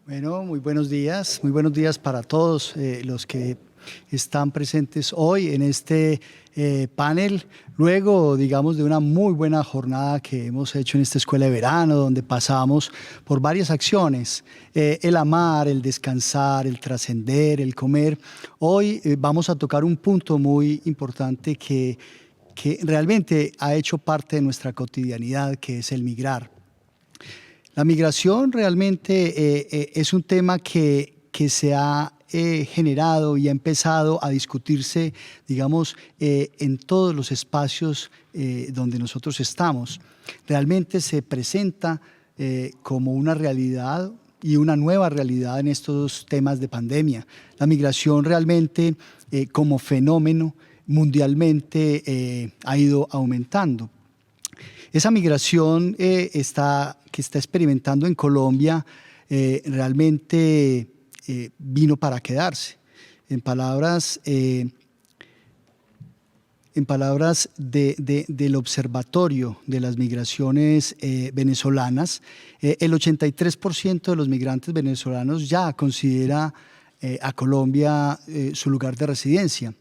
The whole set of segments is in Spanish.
Bueno, muy buenos días para todos los que están presentes hoy en este panel. Luego, digamos, de una muy buena jornada que hemos hecho en esta escuela de verano, donde pasamos por varias acciones, el amar, el descansar, el trascender, el comer. Hoy vamos a tocar un punto muy importante que realmente ha hecho parte de nuestra cotidianidad, que es el migrar. La migración realmente es un tema que se ha generado y ha empezado a discutirse, digamos, en todos los espacios donde nosotros estamos. Realmente se presenta como una realidad y una nueva realidad en estos temas de pandemia. La migración realmente como fenómeno mundialmente ha ido aumentando. Esa migración que está experimentando en Colombia realmente vino para quedarse. En palabras, del Observatorio de las Migraciones venezolanas, el 83% de los migrantes venezolanos ya considera a Colombia su lugar de residencia.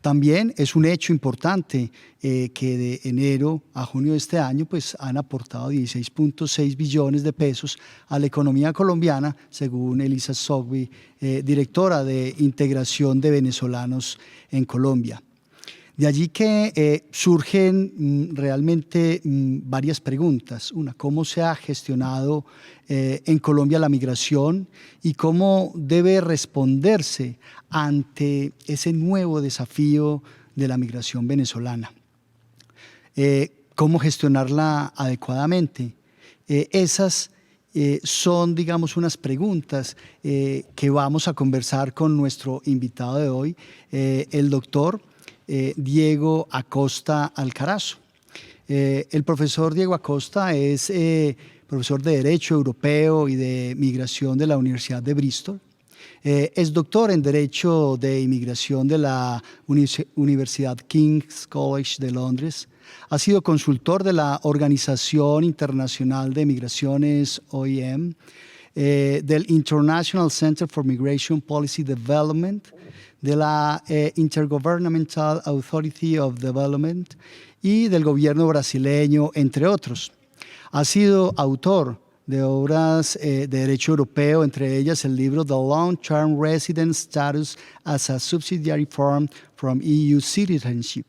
También es un hecho importante que de enero a junio de este año pues, han aportado 16.6 billones de pesos a la economía colombiana, según Elisa Sogbi, directora de integración de venezolanos en Colombia. De allí que surgen realmente varias preguntas. Una, ¿cómo se ha gestionado en Colombia la migración y cómo debe responderse ante ese nuevo desafío de la migración venezolana? ¿Cómo gestionarla adecuadamente? Esas son, digamos, unas preguntas que vamos a conversar con nuestro invitado de hoy, el doctor Diego Acosta Alcarazo. El profesor Diego Acosta es profesor de Derecho Europeo y de Migración de la Universidad de Bristol. Es doctor en Derecho de Inmigración de la Universidad King's College de Londres. Ha sido consultor de la Organización Internacional de Migraciones, OIM, del International Center for Migration Policy Development, de la Intergovernmental Authority of Development y del gobierno brasileño, entre otros. Ha sido autor de obras de derecho europeo, entre ellas el libro The Long-Term Resident Status as a Subsidiary Form from EU Citizenship.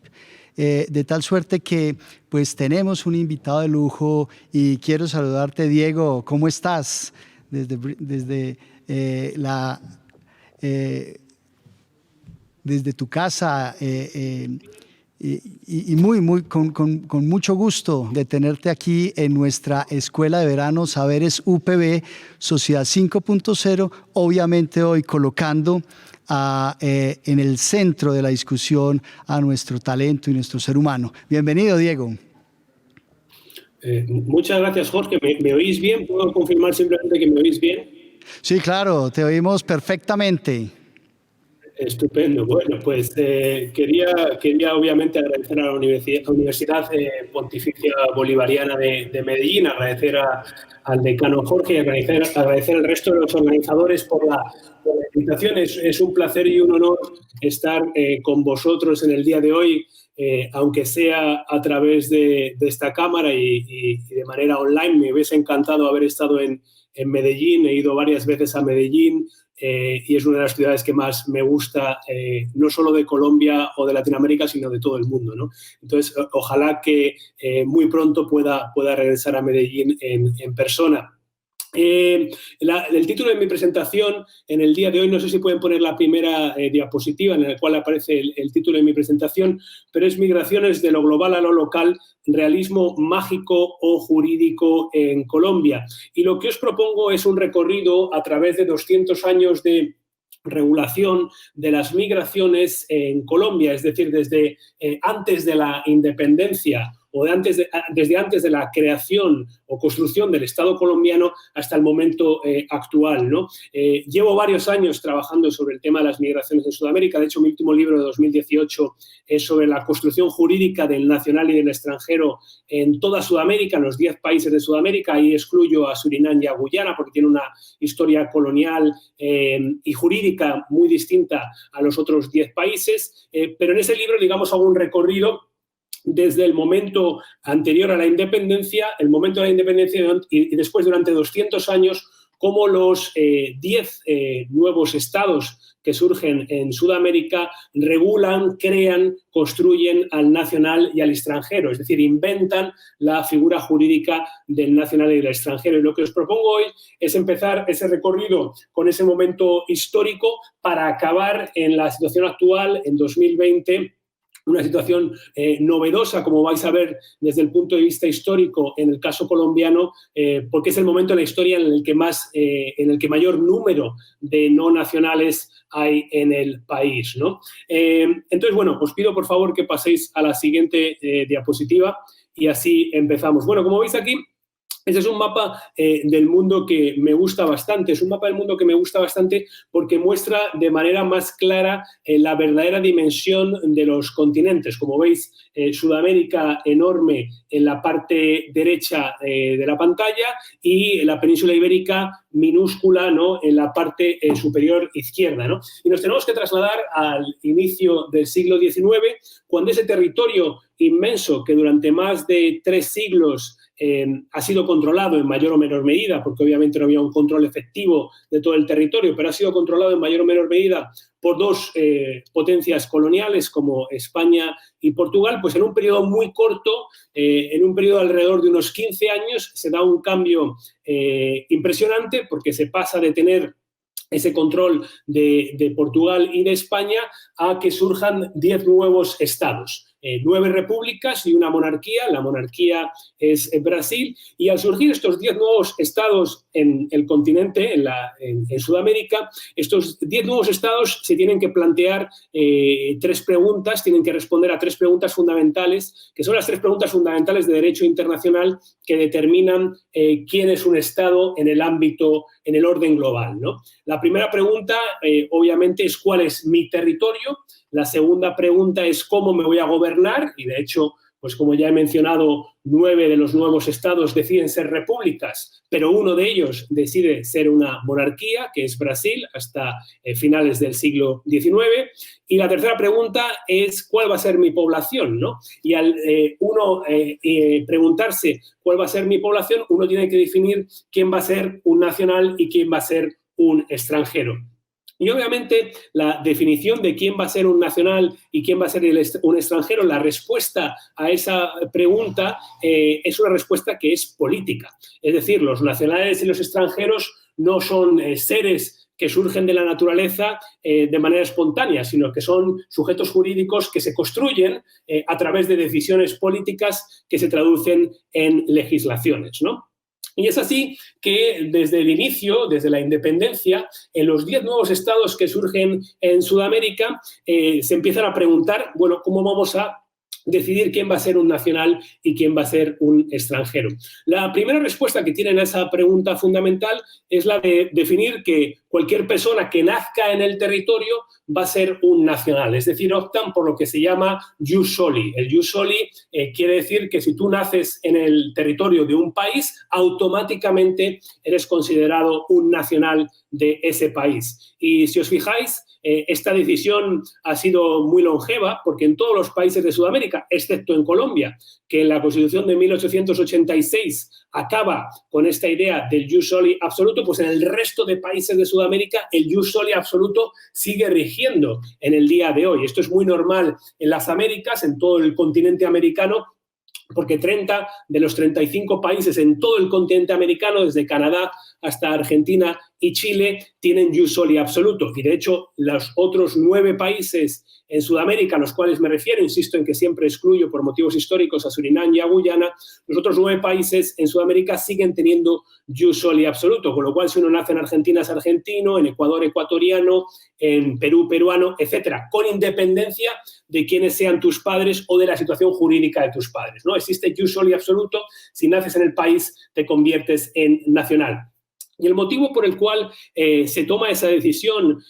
De tal suerte que pues tenemos un invitado de lujo y quiero saludarte, Diego. ¿Cómo estás? Desde desde tu casa y con mucho gusto de tenerte aquí en nuestra Escuela de Verano Saberes UPB Sociedad 5.0, obviamente hoy colocando en el centro de la discusión a nuestro talento y nuestro ser humano. Bienvenido, Diego. Muchas gracias, Jorge. ¿Me oís bien? ¿Puedo confirmar simplemente que me oís bien? Sí, claro, te oímos perfectamente. Estupendo. Bueno, pues quería obviamente agradecer a la Universidad Pontificia Bolivariana de Medellín, agradecer al decano Jorge y agradecer al resto de los organizadores por la invitación. Es un placer y un honor estar con vosotros en el día de hoy, aunque sea a través de esta cámara y de manera online. Me hubiese encantado haber estado en Medellín. He ido varias veces a Medellín. Y es una de las ciudades que más me gusta, no solo de Colombia o de Latinoamérica, sino de todo el mundo, ¿no? Entonces, ojalá que muy pronto pueda regresar a Medellín en persona. El título de mi presentación en el día de hoy, no sé si pueden poner la primera diapositiva en la cual aparece el título de mi presentación, pero es Migraciones de lo global a lo local, realismo mágico o jurídico en Colombia. Y lo que os propongo es un recorrido a través de 200 años de regulación de las migraciones en Colombia, es decir, desde antes de la independencia desde antes de la creación o construcción del Estado colombiano hasta el momento actual, ¿no? Llevo varios años trabajando sobre el tema de las migraciones en Sudamérica. De hecho, mi último libro de 2018 es sobre la construcción jurídica del nacional y del extranjero en toda Sudamérica, en los 10 países de Sudamérica. Ahí excluyo a Surinam y a Guyana porque tiene una historia colonial y jurídica muy distinta a los otros 10 países. Pero en ese libro, digamos, hago un recorrido desde el momento anterior a la independencia, el momento de la independencia y después durante 200 años, cómo los 10 nuevos estados que surgen en Sudamérica regulan, crean, construyen al nacional y al extranjero, es decir, inventan la figura jurídica del nacional y del extranjero. Y lo que os propongo hoy es empezar ese recorrido con ese momento histórico para acabar en la situación actual, en 2020, una situación novedosa, como vais a ver desde el punto de vista histórico en el caso colombiano, porque es el momento de la historia en el que mayor número de no nacionales hay en el país, ¿no? Entonces, bueno, os pido por favor que paséis a la siguiente diapositiva y así empezamos. Bueno, como veis aquí, este es un mapa del mundo que me gusta bastante. Es un mapa del mundo que me gusta bastante porque muestra de manera más clara la verdadera dimensión de los continentes. Como veis, Sudamérica enorme en la parte derecha de la pantalla y la península ibérica minúscula, ¿no?, en la parte superior izquierda, ¿no? Y nos tenemos que trasladar al inicio del siglo XIX, cuando ese territorio inmenso que durante más de 3 siglos ha sido controlado en mayor o menor medida, porque obviamente no había un control efectivo de todo el territorio, pero ha sido controlado en mayor o menor medida por 2 potencias coloniales como España y Portugal, pues en un periodo muy corto, en un periodo alrededor de unos 15 años, se da un cambio impresionante porque se pasa de tener ese control de Portugal y de España a que surjan 10 nuevos estados. 9 repúblicas y una monarquía. La monarquía es Brasil. Y al surgir estos 10 nuevos estados en el continente, en Sudamérica, estos 10 nuevos estados se tienen que plantear 3 preguntas, tienen que responder a 3 preguntas fundamentales, que son las 3 preguntas fundamentales de derecho internacional que determinan quién es un estado en el ámbito, en el orden global, ¿no? La primera pregunta, obviamente, es ¿cuál es mi territorio? La segunda pregunta es ¿cómo me voy a gobernar? Y, de hecho, pues como ya he mencionado, 9 de los nuevos estados deciden ser repúblicas, pero uno de ellos decide ser una monarquía, que es Brasil, hasta finales del siglo XIX. Y la tercera pregunta es ¿cuál va a ser mi población?, ¿no? Y al preguntarse cuál va a ser mi población, uno tiene que definir quién va a ser un nacional y quién va a ser un extranjero. Y obviamente la definición de quién va a ser un nacional y quién va a ser un extranjero, la respuesta a esa pregunta es una respuesta que es política. Es decir, los nacionales y los extranjeros no son seres que surgen de la naturaleza de manera espontánea, sino que son sujetos jurídicos que se construyen a través de decisiones políticas que se traducen en legislaciones, ¿no? Y es así que desde el inicio, desde la independencia, en los 10 nuevos estados que surgen en Sudamérica, se empiezan a preguntar, bueno, ¿cómo vamos a decidir quién va a ser un nacional y quién va a ser un extranjero? La primera respuesta que tienen a esa pregunta fundamental es la de definir que cualquier persona que nazca en el territorio va a ser un nacional, es decir, optan por lo que se llama jus soli. El jus soli quiere decir que si tú naces en el territorio de un país, automáticamente eres considerado un nacional de ese país. Y si os fijáis, esta decisión ha sido muy longeva porque en todos los países de Sudamérica, excepto en Colombia, que en la Constitución de 1886 acaba con esta idea del jus soli absoluto, pues en el resto de países de Sudamérica el jus soli absoluto sigue rigiendo en el día de hoy. Esto es muy normal en las Américas, en todo el continente americano, porque 30 de los 35 países en todo el continente americano, desde Canadá hasta Argentina y Chile tienen jus soli absoluto. Y de hecho, los otros 9 países en Sudamérica, a los cuales me refiero, insisto en que siempre excluyo por motivos históricos a Surinam y a Guyana, los otros 9 países en Sudamérica siguen teniendo jus soli absoluto, con lo cual si uno nace en Argentina es argentino, en Ecuador ecuatoriano, en Perú peruano, etcétera, con independencia de quiénes sean tus padres o de la situación jurídica de tus padres, ¿no? Existe jus soli absoluto, si naces en el país te conviertes en nacional. Y el motivo por el cual se toma esa decisión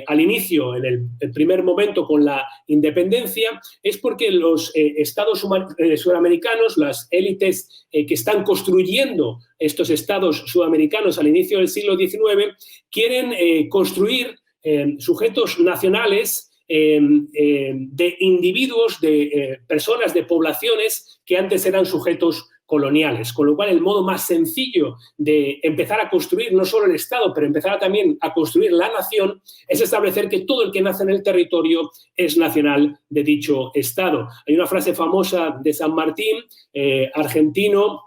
al inicio, en el primer momento con la independencia, es porque los estados sudamericanos, las élites que están construyendo estos estados sudamericanos al inicio del siglo XIX, quieren construir sujetos nacionales de individuos, de personas, de poblaciones que antes eran sujetos coloniales, con lo cual el modo más sencillo de empezar a construir no solo el Estado, pero empezar también a construir la nación, es establecer que todo el que nace en el territorio es nacional de dicho Estado. Hay una frase famosa de San Martín, argentino,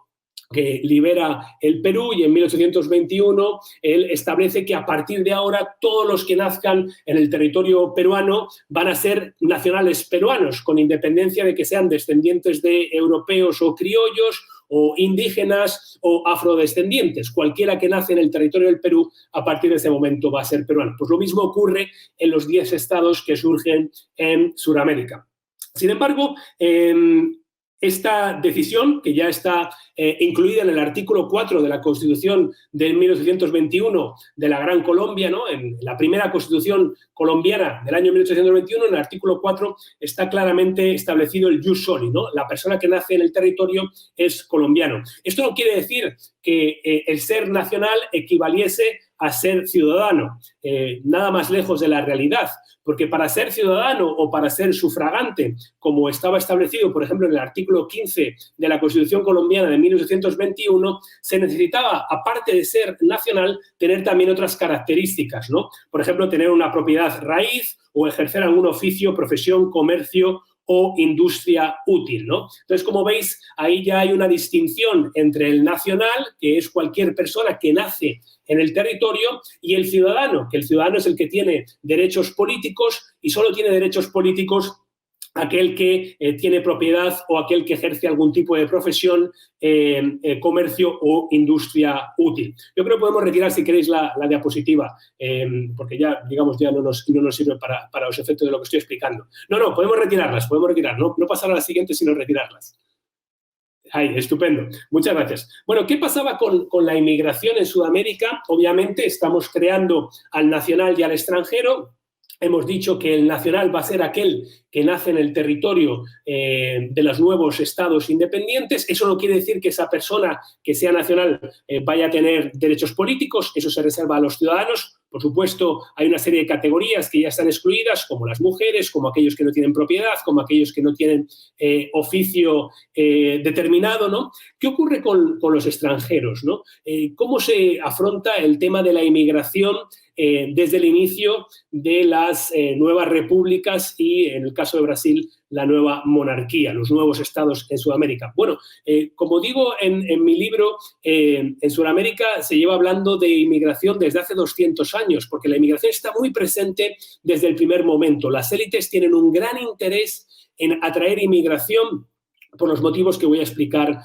que libera el Perú, y en 1821 él establece que a partir de ahora todos los que nazcan en el territorio peruano van a ser nacionales peruanos, con independencia de que sean descendientes de europeos o criollos o indígenas o afrodescendientes. Cualquiera que nace en el territorio del Perú a partir de ese momento va a ser peruano. Pues lo mismo ocurre en los 10 estados que surgen en Sudamérica. Sin embargo, esta decisión, que ya está incluida en el artículo 4 de la Constitución de 1821 de la Gran Colombia, ¿no? En la primera Constitución colombiana del año 1821, en el artículo 4 está claramente establecido el jus soli, ¿no? La persona que nace en el territorio es colombiano. Esto no quiere decir que el ser nacional equivaliese a ser ciudadano, nada más lejos de la realidad, porque para ser ciudadano o para ser sufragante, como estaba establecido, por ejemplo, en el artículo 15 de la Constitución colombiana de 1821, se necesitaba, aparte de ser nacional, tener también otras características, ¿no? Por ejemplo, tener una propiedad raíz o ejercer algún oficio, profesión, comercio o industria útil, ¿no? Entonces, como veis, ahí ya hay una distinción entre el nacional, que es cualquier persona que nace en el territorio, y el ciudadano, que el ciudadano es el que tiene derechos políticos y solo tiene derechos políticos aquel que tiene propiedad o aquel que ejerce algún tipo de profesión, comercio o industria útil. Yo creo que podemos retirar, si queréis, la diapositiva, porque ya, digamos, ya no nos sirve para los efectos de lo que estoy explicando. No, podemos retirarlas, no pasar a la siguiente, sino retirarlas. Ay, estupendo. Muchas gracias. Bueno, ¿qué pasaba con la inmigración en Sudamérica? Obviamente estamos creando al nacional y al extranjero. Hemos dicho que el nacional va a ser aquel que nace en el territorio de los nuevos estados independientes. Eso no quiere decir que esa persona que sea nacional vaya a tener derechos políticos. Eso se reserva a los ciudadanos. Por supuesto, hay una serie de categorías que ya están excluidas, como las mujeres, como aquellos que no tienen propiedad, como aquellos que no tienen oficio determinado, ¿no? ¿Qué ocurre con los extranjeros, ¿no? ¿Cómo se afronta el tema de la inmigración desde el inicio de las nuevas repúblicas y, en el caso de Brasil, la nueva monarquía, los nuevos estados en Sudamérica? Bueno, como digo en mi libro, en Sudamérica se lleva hablando de inmigración desde hace 200 años, porque la inmigración está muy presente desde el primer momento. Las élites tienen un gran interés en atraer inmigración por los motivos que voy a explicar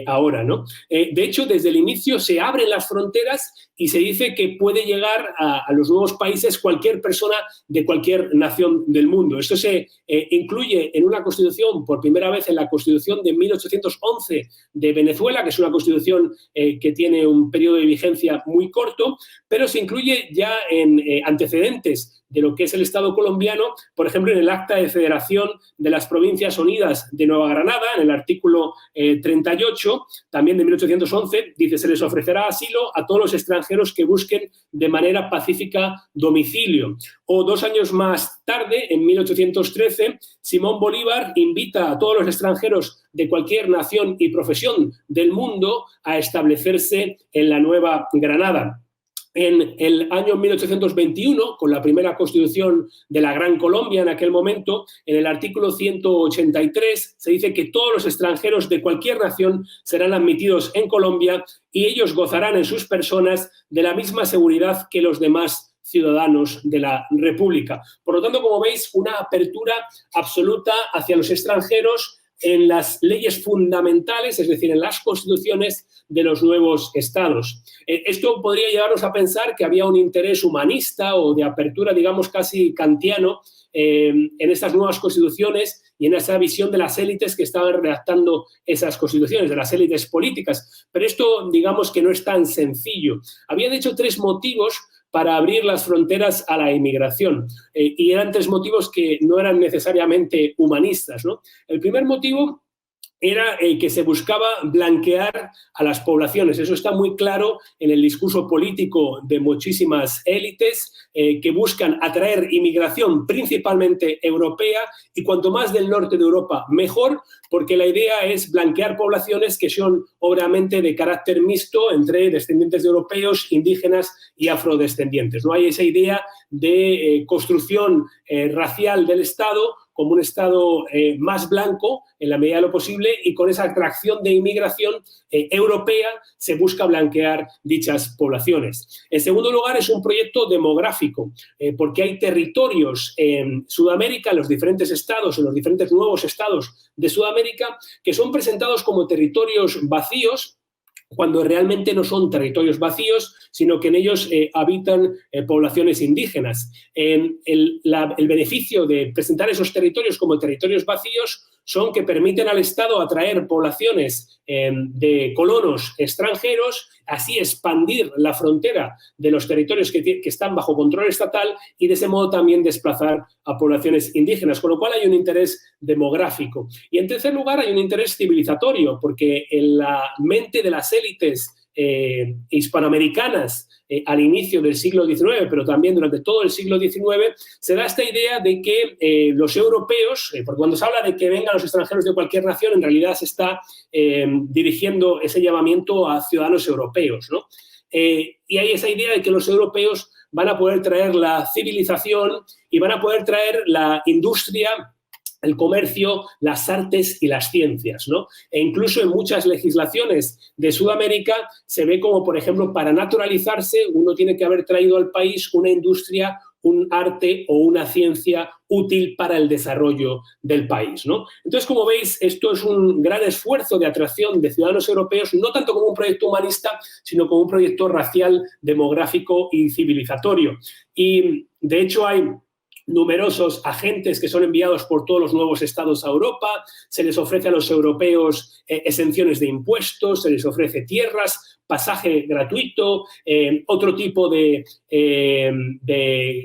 ahora, ¿no? De hecho, desde el inicio se abren las fronteras y se dice que puede llegar a los nuevos países cualquier persona de cualquier nación del mundo. Esto se incluye en una constitución, por primera vez en la Constitución de 1811 de Venezuela, que es una constitución que tiene un periodo de vigencia muy corto, pero se incluye ya en antecedentes de lo que es el Estado colombiano, por ejemplo, en el Acta de Federación de las Provincias Unidas de Nueva Granada, en el artículo 38, también de 1811, dice: se les ofrecerá asilo a todos los extranjeros que busquen de manera pacífica domicilio. O 2 años más tarde, en 1813, Simón Bolívar invita a todos los extranjeros de cualquier nación y profesión del mundo a establecerse en la Nueva Granada. En el año 1821, con la primera constitución de la Gran Colombia en aquel momento, en el artículo 183 se dice que todos los extranjeros de cualquier nación serán admitidos en Colombia y ellos gozarán en sus personas de la misma seguridad que los demás ciudadanos de la República. Por lo tanto, como veis, una apertura absoluta hacia los extranjeros en las leyes fundamentales, es decir, en las constituciones de los nuevos estados. Esto podría llevarnos a pensar que había un interés humanista o de apertura, digamos, casi kantiano en estas nuevas constituciones y en esa visión de las élites que estaban redactando esas constituciones, de las élites políticas. Pero esto, digamos, que no es tan sencillo. Había, de hecho, 3 motivos para abrir las fronteras a la inmigración. Y eran 3 motivos que no eran necesariamente humanistas, ¿no? El primer motivo era que se buscaba blanquear a las poblaciones. Eso está muy claro en el discurso político de muchísimas élites que buscan atraer inmigración principalmente europea y cuanto más del norte de Europa mejor, porque la idea es blanquear poblaciones que son obviamente de carácter mixto entre descendientes de europeos, indígenas y afrodescendientes. No hay esa idea de construcción racial del Estado como un Estado más blanco en la medida de lo posible y con esa atracción de inmigración europea se busca blanquear dichas poblaciones. En segundo lugar, es un proyecto demográfico, porque hay territorios en Sudamérica, en los diferentes estados, en los diferentes nuevos estados de Sudamérica, que son presentados como territorios vacíos, cuando realmente no son territorios vacíos, sino que en ellos habitan poblaciones indígenas. El beneficio de presentar esos territorios como territorios vacíos son que permiten al Estado atraer poblaciones de colonos extranjeros, así expandir la frontera de los territorios que están bajo control estatal y de ese modo también desplazar a poblaciones indígenas, con lo cual hay un interés demográfico. Y en tercer lugar hay un interés civilizatorio, porque en la mente de las élites hispanoamericanas al inicio del siglo XIX, pero también durante todo el siglo XIX, se da esta idea de que los europeos, porque cuando se habla de que vengan los extranjeros de cualquier nación, en realidad se está dirigiendo ese llamamiento a ciudadanos europeos, ¿no? Y hay esa idea de que los europeos van a poder traer la civilización y van a poder traer la industria, el comercio, las artes y las ciencias, ¿no? E incluso en muchas legislaciones de Sudamérica se ve como, por ejemplo, para naturalizarse uno tiene que haber traído al país una industria, un arte o una ciencia útil para el desarrollo del país, ¿no? Entonces, como veis, esto es un gran esfuerzo de atracción de ciudadanos europeos, no tanto como un proyecto humanista, sino como un proyecto racial, demográfico y civilizatorio. Y, de hecho, hay numerosos agentes que son enviados por todos los nuevos estados a Europa, se les ofrece a los europeos exenciones de impuestos, se les ofrece tierras, pasaje gratuito, otro tipo de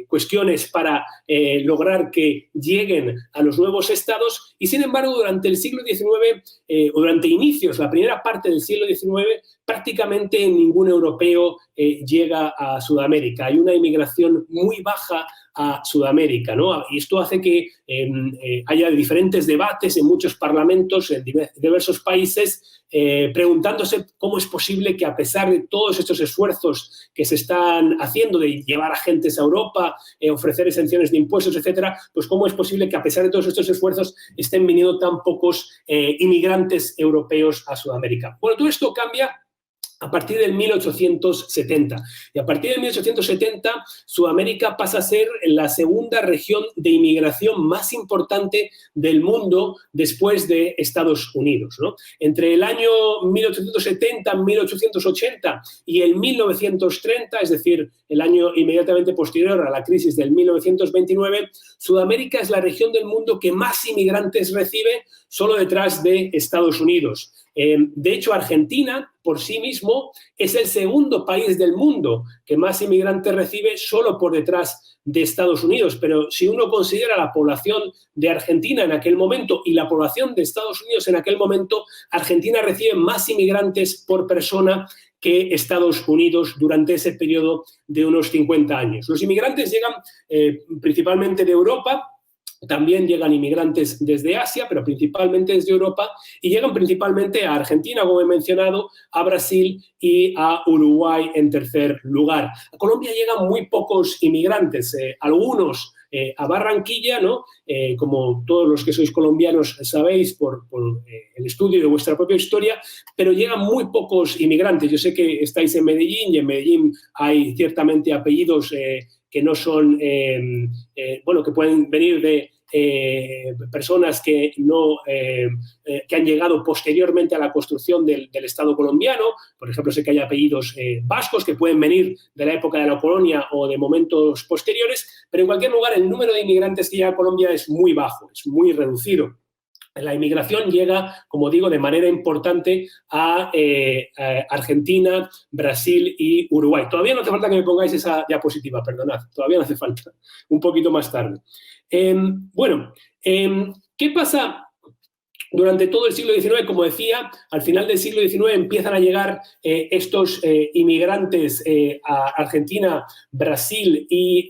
cuestiones para lograr que lleguen a los nuevos estados y, sin embargo, durante el siglo XIX o durante inicios, la primera parte del siglo XIX, prácticamente ningún europeo llega a Sudamérica. Hay una inmigración muy baja a Sudamérica, ¿no? Y esto hace que haya diferentes debates en muchos parlamentos en diversos países preguntándose cómo es posible que, a pesar de todos estos esfuerzos que se están haciendo de llevar agentes a Europa, ofrecer exenciones de impuestos, etcétera, pues cómo es posible que, a pesar de todos estos esfuerzos, estén viniendo tan pocos inmigrantes europeos a Sudamérica. Bueno, todo esto cambia a partir del 1870. Y a partir del 1870, Sudamérica pasa a ser la segunda región de inmigración más importante del mundo después de Estados Unidos, ¿no? Entre el año 1870, 1880 y el 1930, es decir, el año inmediatamente posterior a la crisis del 1929, Sudamérica es la región del mundo que más inmigrantes recibe, solo detrás de Estados Unidos. De hecho, Argentina, por sí mismo, es el segundo país del mundo que más inmigrantes recibe, solo por detrás de Estados Unidos. Pero si uno considera la población de Argentina en aquel momento y la población de Estados Unidos en aquel momento, Argentina recibe más inmigrantes por persona que Estados Unidos durante ese periodo de unos 50 años. Los inmigrantes llegan principalmente de Europa, También llegan inmigrantes desde Asia, pero principalmente desde Europa, y llegan principalmente a Argentina, como he mencionado, a Brasil y a Uruguay en tercer lugar. A Colombia llegan muy pocos inmigrantes, algunos a Barranquilla, ¿no? Como todos los que sois colombianos sabéis por el estudio de vuestra propia historia, pero llegan muy pocos inmigrantes. Yo sé que estáis en Medellín y en Medellín hay ciertamente apellidos que no son, bueno, que pueden venir de personas que que han llegado posteriormente a la construcción del Estado colombiano. Por ejemplo, sé que hay apellidos vascos que pueden venir de la época de la colonia o de momentos posteriores, pero en cualquier lugar el número de inmigrantes que llega a Colombia es muy bajo, es muy reducido. La inmigración llega, como digo, de manera importante a Argentina, Brasil y Uruguay. Todavía no hace falta que me pongáis esa diapositiva, perdonad, todavía no hace falta, un poquito más tarde. Bueno, ¿qué pasa? Durante todo el siglo XIX, como decía, al final del siglo XIX empiezan a llegar estos inmigrantes a Argentina, Brasil y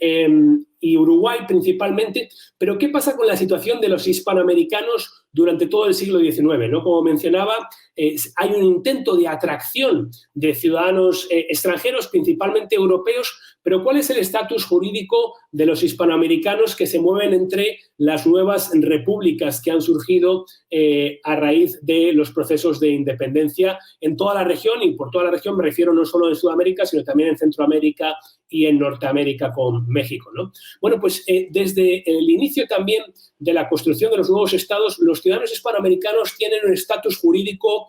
Uruguay principalmente. Pero ¿qué pasa con la situación de los hispanoamericanos durante todo el siglo XIX? ¿No? Como mencionaba, hay un intento de atracción de ciudadanos extranjeros, principalmente europeos, pero ¿cuál es el estatus jurídico de los hispanoamericanos que se mueven entre las nuevas repúblicas que han surgido a raíz de los procesos de independencia en toda la región? Y por toda la región me refiero no solo en Sudamérica, sino también en Centroamérica y en Norteamérica con México, ¿no? Bueno, pues desde el inicio también de la construcción de los nuevos estados, los ciudadanos hispanoamericanos tienen un estatus jurídico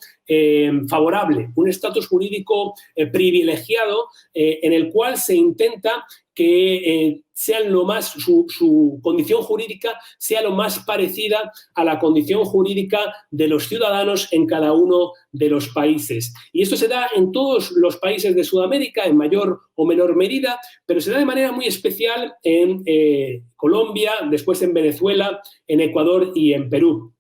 favorable, un estatus jurídico privilegiado en el cual se intenta que sean lo más, su condición jurídica sea lo más parecida a la condición jurídica de los ciudadanos en cada uno de los países. Y esto se da en todos los países de Sudamérica, en mayor o menor medida, pero se da de manera muy especial en Colombia, después en Venezuela, en Ecuador y en Perú.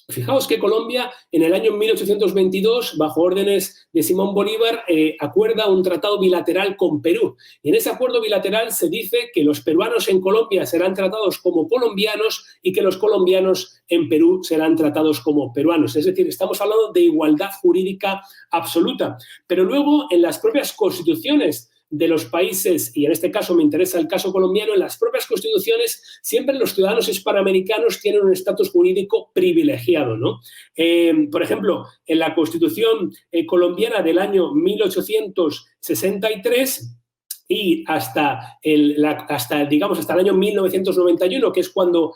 Fijaos que Colombia, en el año 1822, bajo órdenes de Simón Bolívar, acuerda un tratado bilateral con Perú. Y en ese acuerdo bilateral se dice que los peruanos en Colombia serán tratados como colombianos y que los colombianos en Perú serán tratados como peruanos. Es decir, estamos hablando de igualdad jurídica absoluta. Pero luego, en las propias constituciones de los países, y en este caso me interesa el caso colombiano, en las propias constituciones siempre los ciudadanos hispanoamericanos tienen un estatus jurídico privilegiado, ¿no? Por ejemplo, en la Constitución colombiana del año 1863 y hasta el año 1991, que es cuando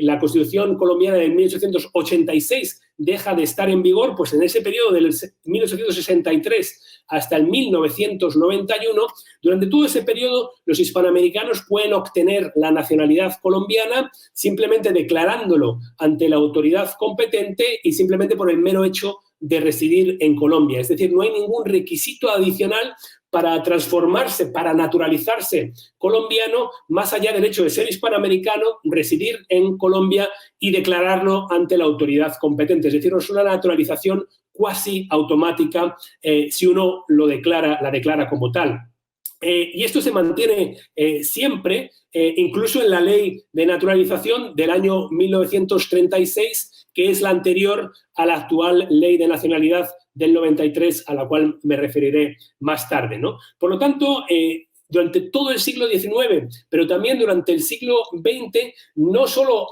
la Constitución colombiana de 1886 deja de estar en vigor, pues en ese periodo del 1863 hasta el 1991, durante todo ese periodo los hispanoamericanos pueden obtener la nacionalidad colombiana simplemente declarándolo ante la autoridad competente y simplemente por el mero hecho de residir en Colombia. Es decir, no hay ningún requisito adicional para transformarse, para naturalizarse colombiano, más allá del hecho de ser hispanoamericano, residir en Colombia y declararlo ante la autoridad competente. Es decir, no es una naturalización cuasi automática si uno la declara como tal. Y esto se mantiene siempre, incluso en la ley de naturalización del año 1936, que es la anterior a la actual ley de nacionalidad del 93, a la cual me referiré más tarde, ¿no? Por lo tanto, durante todo el siglo XIX, pero también durante el siglo XX, no solo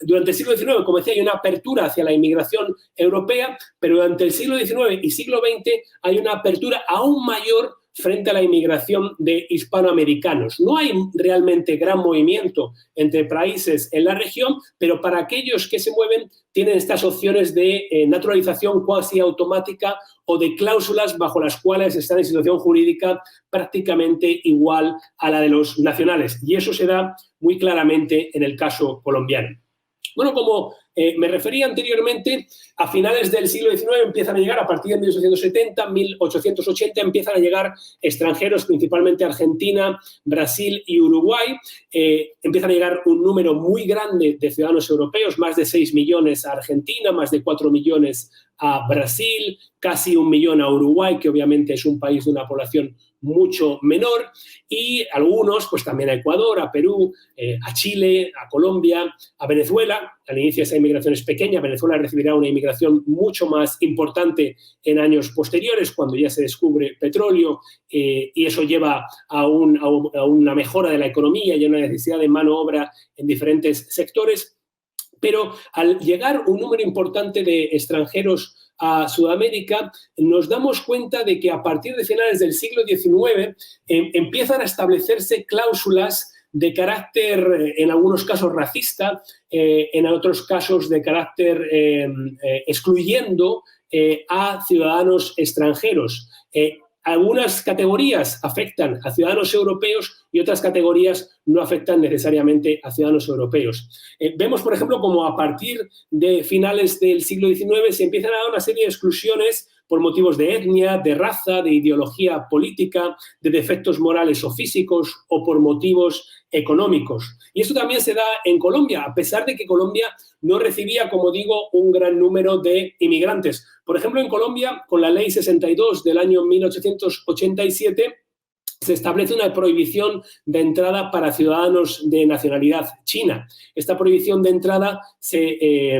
durante el siglo XIX, como decía, hay una apertura hacia la inmigración europea, pero durante el siglo XIX y siglo XX hay una apertura aún mayor frente a la inmigración de hispanoamericanos. No hay realmente gran movimiento entre países en la región, pero para aquellos que se mueven tienen estas opciones de naturalización cuasi automática o de cláusulas bajo las cuales están en situación jurídica prácticamente igual a la de los nacionales. Y eso se da muy claramente en el caso colombiano. Bueno, como me refería anteriormente, a finales del siglo XIX empiezan a llegar, a partir de 1870, 1880, empiezan a llegar extranjeros, principalmente Argentina, Brasil y Uruguay. Empiezan a llegar un número muy grande de ciudadanos europeos, más de 6 millones a Argentina, más de 4 millones a Brasil, casi 1 millón a Uruguay, que obviamente es un país de una población mucho menor, y algunos pues también a Ecuador, a Perú, a Chile, a Colombia, a Venezuela. Al inicio esa inmigración es pequeña. Venezuela recibirá una inmigración mucho más importante en años posteriores, cuando ya se descubre petróleo, y eso lleva a una mejora de la economía y a una necesidad de mano de obra en diferentes sectores. Pero al llegar un número importante de extranjeros a Sudamérica, nos damos cuenta de que a partir de finales del siglo XIX empiezan a establecerse cláusulas de carácter, en algunos casos racista, en otros casos de carácter excluyendo a ciudadanos extranjeros. Algunas categorías afectan a ciudadanos europeos y otras categorías no afectan necesariamente a ciudadanos europeos. Vemos, por ejemplo, como a partir de finales del siglo XIX se empiezan a dar una serie de exclusiones por motivos de etnia, de raza, de ideología política, de defectos morales o físicos o por motivos económicos. Y esto también se da en Colombia, a pesar de que Colombia no recibía, como digo, un gran número de inmigrantes. Por ejemplo, en Colombia, con la Ley 62 del año 1887, se establece una prohibición de entrada para ciudadanos de nacionalidad china. Esta prohibición de entrada se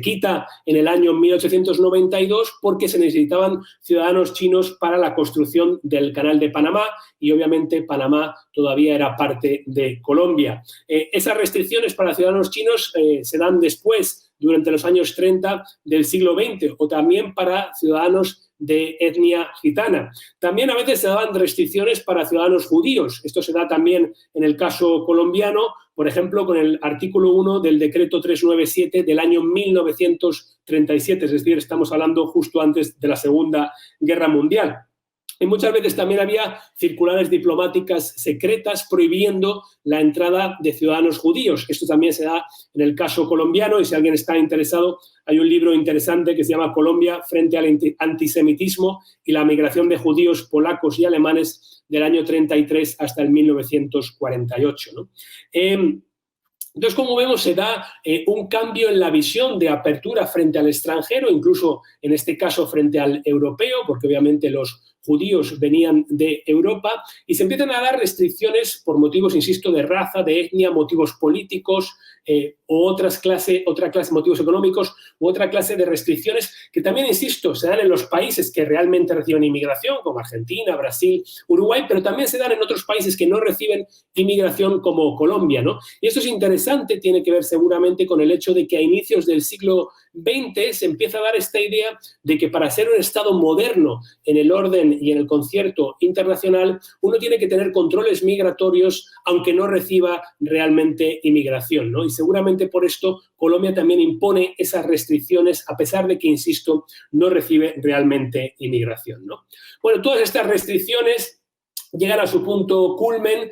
quita en el año 1892 porque se necesitaban ciudadanos chinos para la construcción del Canal de Panamá y obviamente Panamá todavía era parte de Colombia. Esas restricciones para ciudadanos chinos se dan después, durante los años 30 del siglo XX, o también para ciudadanos de etnia gitana. También a veces se daban restricciones para ciudadanos judíos. Esto se da también en el caso colombiano, por ejemplo, con el artículo 1 del decreto 397 del año 1937, es decir, estamos hablando justo antes de la Segunda Guerra Mundial. Y muchas veces también había circulares diplomáticas secretas prohibiendo la entrada de ciudadanos judíos. Esto también se da en el caso colombiano y si alguien está interesado, hay un libro interesante que se llama Colombia frente al antisemitismo y la migración de judíos, polacos y alemanes del año 33 hasta el 1948, ¿no? Entonces, como vemos, se da un cambio en la visión de apertura frente al extranjero, incluso en este caso frente al europeo, porque obviamente los judíos venían de Europa, y se empiezan a dar restricciones por motivos, insisto, de raza, de etnia, motivos políticos o otra clase de motivos económicos u otra clase de restricciones que también, insisto, se dan en los países que realmente reciben inmigración, como Argentina, Brasil, Uruguay, pero también se dan en otros países que no reciben inmigración, como Colombia, ¿no? Y esto es interesante, tiene que ver seguramente con el hecho de que a inicios del siglo XX se empieza a dar esta idea de que para ser un Estado moderno en el orden y en el concierto internacional, uno tiene que tener controles migratorios aunque no reciba realmente inmigración, ¿no? Y seguramente por esto Colombia también impone esas restricciones a pesar de que, insisto, no recibe realmente inmigración, ¿no? Bueno, todas estas restricciones llegan a su punto culmen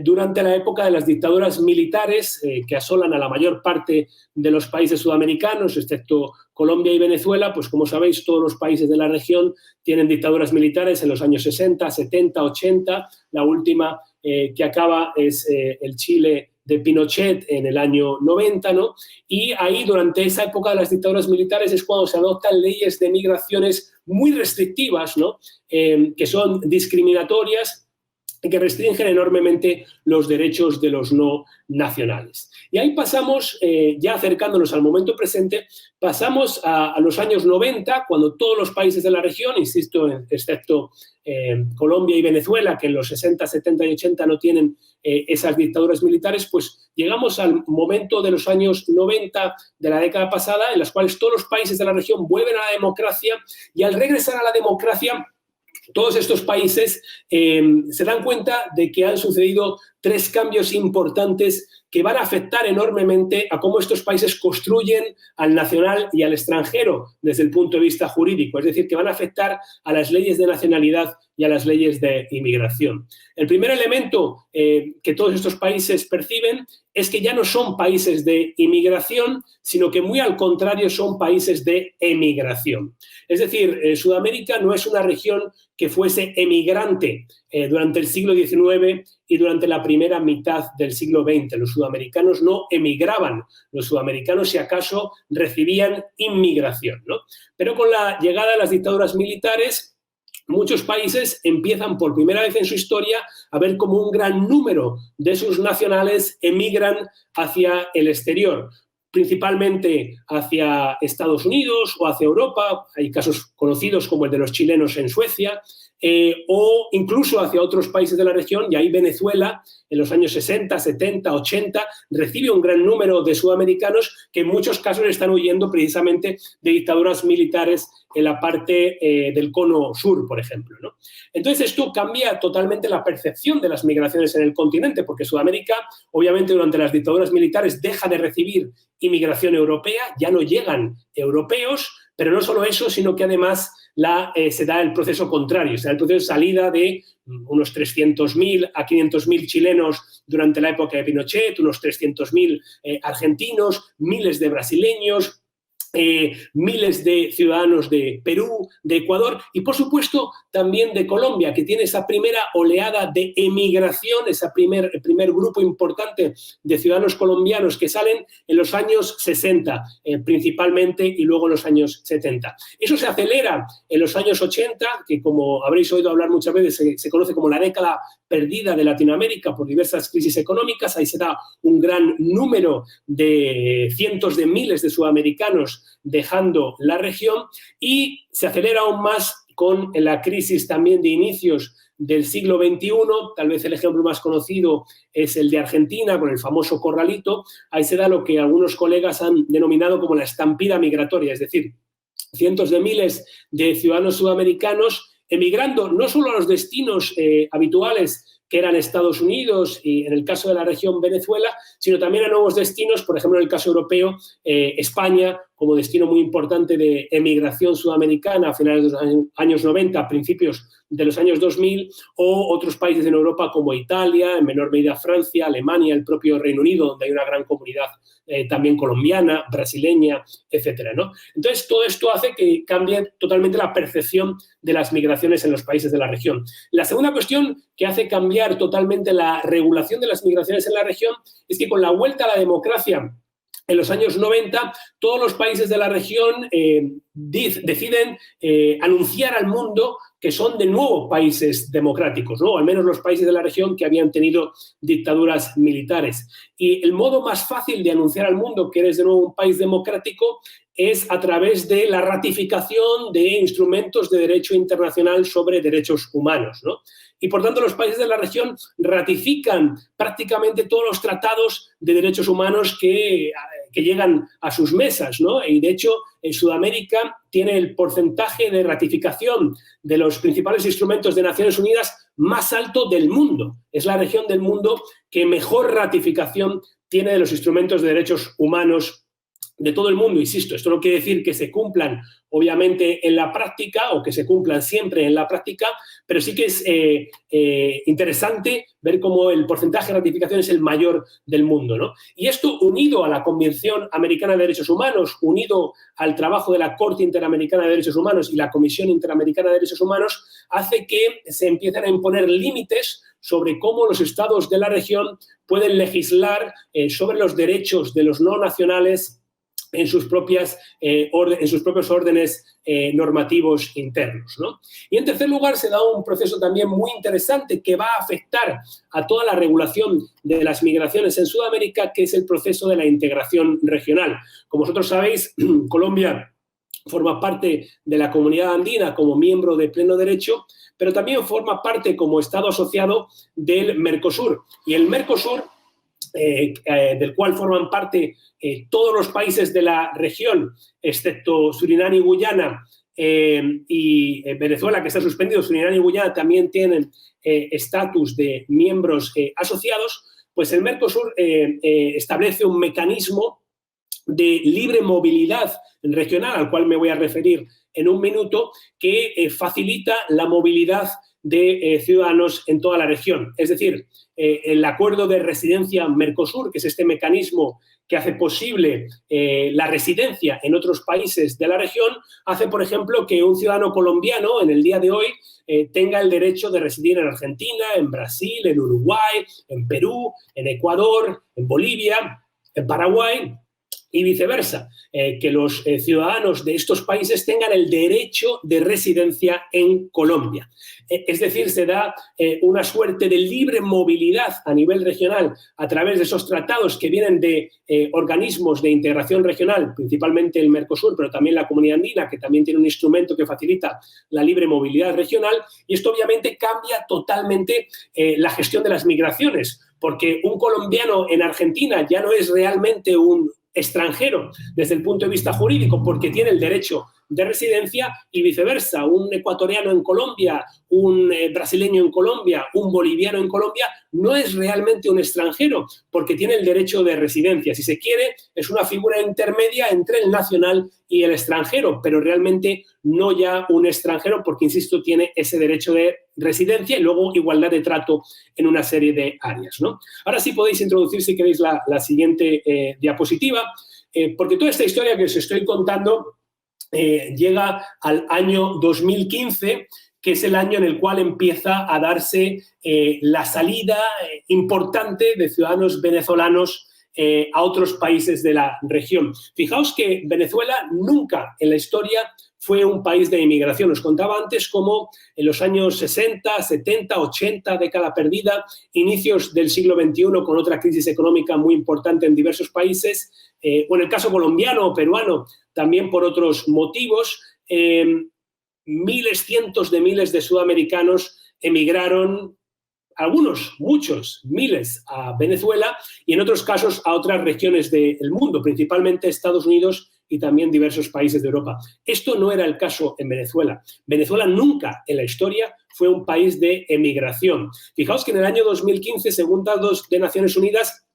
durante la época de las dictaduras militares que asolan a la mayor parte de los países sudamericanos, excepto Colombia y Venezuela. Pues como sabéis, todos los países de la región tienen dictaduras militares en los años 60, 70, 80. La última que acaba es el Chile de Pinochet en el año 90, ¿no? Y ahí, durante esa época de las dictaduras militares, es cuando se adoptan leyes de migraciones muy restrictivas, ¿no? Que son discriminatorias y que restringen enormemente los derechos de los no nacionales. Y ahí pasamos, ya acercándonos al momento presente, pasamos a los años 90, cuando todos los países de la región, insisto, excepto Colombia y Venezuela, que en los 60, 70 y 80 no tienen esas dictaduras militares, pues llegamos al momento de los años 90 de la década pasada, en las cuales todos los países de la región vuelven a la democracia, y al regresar a la democracia, todos estos países se dan cuenta de que han sucedido 3 cambios importantes que van a afectar enormemente a cómo estos países construyen al nacional y al extranjero desde el punto de vista jurídico. Es decir, que van a afectar a las leyes de nacionalidad y a las leyes de inmigración. El primer elemento que todos estos países perciben es que ya no son países de inmigración, sino que muy al contrario son países de emigración. Es decir, Sudamérica no es una región que fuese emigrante durante el siglo XIX y durante la primera mitad del siglo XX. Los sudamericanos no emigraban, los sudamericanos, si acaso, recibían inmigración, ¿no? Pero con la llegada de las dictaduras militares, muchos países empiezan por primera vez en su historia a ver cómo un gran número de sus nacionales emigran hacia el exterior, principalmente hacia Estados Unidos o hacia Europa. Hay casos conocidos como el de los chilenos en Suecia, o incluso hacia otros países de la región, y ahí Venezuela, en los años 60, 70, 80, recibe un gran número de sudamericanos que en muchos casos están huyendo precisamente de dictaduras militares en la parte del cono sur, por ejemplo, ¿no? Entonces, esto cambia totalmente la percepción de las migraciones en el continente, porque Sudamérica, obviamente, durante las dictaduras militares deja de recibir inmigración europea, ya no llegan europeos, pero no solo eso, sino que además se da el proceso contrario, se da el proceso de salida de unos 300.000 a 500.000 chilenos durante la época de Pinochet, unos 300.000 argentinos, miles de brasileños, miles de ciudadanos de Perú, de Ecuador y, por supuesto, también de Colombia, que tiene esa primera oleada de emigración, ese primer grupo importante de ciudadanos colombianos que salen en los años 60, principalmente, y luego en los años 70. Eso se acelera en los años 80, que, como habréis oído hablar muchas veces, se conoce como la década perdida de Latinoamérica por diversas crisis económicas. Ahí se da un gran número de cientos de miles de sudamericanos dejando la región, y se acelera aún más con la crisis también de inicios del siglo XXI. Tal vez el ejemplo más conocido es el de Argentina, con el famoso corralito. Ahí se da lo que algunos colegas han denominado como la estampida migratoria, es decir, cientos de miles de ciudadanos sudamericanos emigrando no solo a los destinos habituales, que eran Estados Unidos y, en el caso de la región, Venezuela, sino también a nuevos destinos, por ejemplo, en el caso europeo, España, como destino muy importante de emigración sudamericana a finales de los años 90, principios de los años 2000, o otros países en Europa como Italia, en menor medida Francia, Alemania, el propio Reino Unido, donde hay una gran comunidad también colombiana, brasileña, etcétera, ¿no? Entonces, todo esto hace que cambie totalmente la percepción de las migraciones en los países de la región. La segunda cuestión que hace cambiar totalmente la regulación de las migraciones en la región es que, con la vuelta a la democracia en los años 90, todos los países de la región deciden anunciar al mundo que son de nuevo países democráticos, ¿no? Al menos los países de la región que habían tenido dictaduras militares. Y el modo más fácil de anunciar al mundo que eres de nuevo un país democrático es a través de la ratificación de instrumentos de derecho internacional sobre derechos humanos, ¿no? Y, por tanto, los países de la región ratifican prácticamente todos los tratados de derechos humanos que llegan a sus mesas, ¿no? Y, de hecho, en Sudamérica tiene el porcentaje de ratificación de los principales instrumentos de Naciones Unidas más alto del mundo. Es la región del mundo que mejor ratificación tiene de los instrumentos de derechos humanos de todo el mundo. Insisto, esto no quiere decir que se cumplan, obviamente, en la práctica, o que se cumplan siempre en la práctica, pero sí que es interesante ver cómo el porcentaje de ratificación es el mayor del mundo, ¿no? Y esto, unido a la Convención Americana de Derechos Humanos, unido al trabajo de la Corte Interamericana de Derechos Humanos y la Comisión Interamericana de Derechos Humanos, hace que se empiecen a imponer límites sobre cómo los estados de la región pueden legislar sobre los derechos de los no nacionales en sus propios órdenes normativos internos, ¿no? Y, en tercer lugar, se da un proceso también muy interesante que va a afectar a toda la regulación de las migraciones en Sudamérica, que es el proceso de la integración regional. Como vosotros sabéis, Colombia forma parte de la Comunidad Andina como miembro de pleno derecho, pero también forma parte como Estado asociado del Mercosur. Y el Mercosur, del cual forman parte todos los países de la región, excepto Surinam y Guyana, y Venezuela, que está suspendido. Surinam y Guyana también tienen estatus de miembros asociados. Pues el Mercosur establece un mecanismo de libre movilidad regional, al cual me voy a referir en un minuto, que facilita la movilidad de ciudadanos en toda la región. Es decir, el acuerdo de residencia Mercosur, que es este mecanismo que hace posible la residencia en otros países de la región, hace, por ejemplo, que un ciudadano colombiano en el día de hoy tenga el derecho de residir en Argentina, en Brasil, en Uruguay, en Perú, en Ecuador, en Bolivia, en Paraguay y viceversa, que los ciudadanos de estos países tengan el derecho de residencia en Colombia. Es decir, se da una suerte de libre movilidad a nivel regional a través de esos tratados que vienen de organismos de integración regional, principalmente el Mercosur, pero también la Comunidad Andina, que también tiene un instrumento que facilita la libre movilidad regional, y esto obviamente cambia totalmente la gestión de las migraciones, porque un colombiano en Argentina ya no es realmente un extranjero desde el punto de vista jurídico porque tiene el derecho de residencia y viceversa. Un ecuatoriano en Colombia, un brasileño en Colombia, un boliviano en Colombia no es realmente un extranjero porque tiene el derecho de residencia. Si se quiere, es una figura intermedia entre el nacional y el extranjero, pero realmente no ya un extranjero porque, insisto, tiene ese derecho de residencia y luego igualdad de trato en una serie de áreas, ¿no? Ahora sí podéis introducir, si queréis, la siguiente diapositiva, porque toda esta historia que os estoy contando llega al año 2015, que es el año en el cual empieza a darse la salida importante de ciudadanos venezolanos a otros países de la región. Fijaos que Venezuela nunca en la historia fue un país de inmigración. Os contaba antes cómo en los años 60, 70, 80, década perdida, inicios del siglo XXI con otra crisis económica muy importante en diversos países, o en el caso colombiano o peruano, también por otros motivos, miles, cientos de miles de sudamericanos emigraron, algunos, muchos, miles a Venezuela y en otros casos a otras regiones del mundo, principalmente Estados Unidos y también diversos países de Europa. Esto no era el caso en Venezuela. Venezuela nunca en la historia fue un país de emigración. Fijaos que en el año 2015, según datos de Naciones Unidas,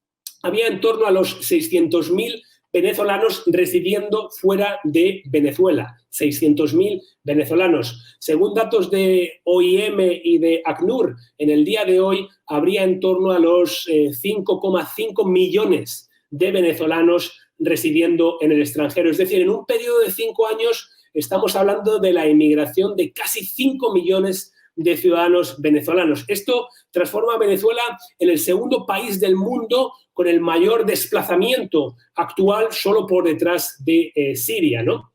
había en torno a los 600.000 venezolanos residiendo fuera de Venezuela. 600.000 venezolanos. Según datos de OIM y de ACNUR, en el día de hoy habría en torno a los 5,5 millones de venezolanos residiendo en el extranjero. Es decir, en un periodo de 5 años estamos hablando de la inmigración de casi 5 millones de ciudadanos venezolanos. Esto transforma a Venezuela en el segundo país del mundo con el mayor desplazamiento actual, solo por detrás de Siria, ¿no?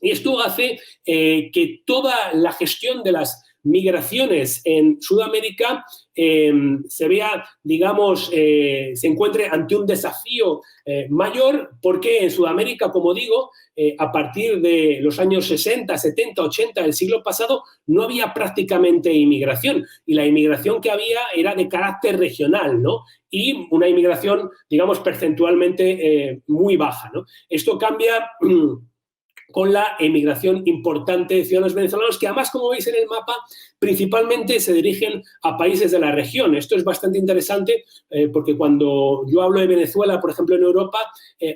Y esto hace que toda la gestión de las migraciones en Sudamérica se vea, digamos, se encuentre ante un desafío mayor, porque en Sudamérica, como digo, a partir de los años 60, 70, 80 del siglo pasado, no había prácticamente inmigración. Y la inmigración que había era de carácter regional, ¿no? Y una inmigración, digamos, percentualmente muy baja, ¿no? Esto cambia con la emigración importante de ciudadanos venezolanos que además, como veis en el mapa, principalmente se dirigen a países de la región. Esto es bastante interesante porque cuando yo hablo de Venezuela, por ejemplo, en Europa,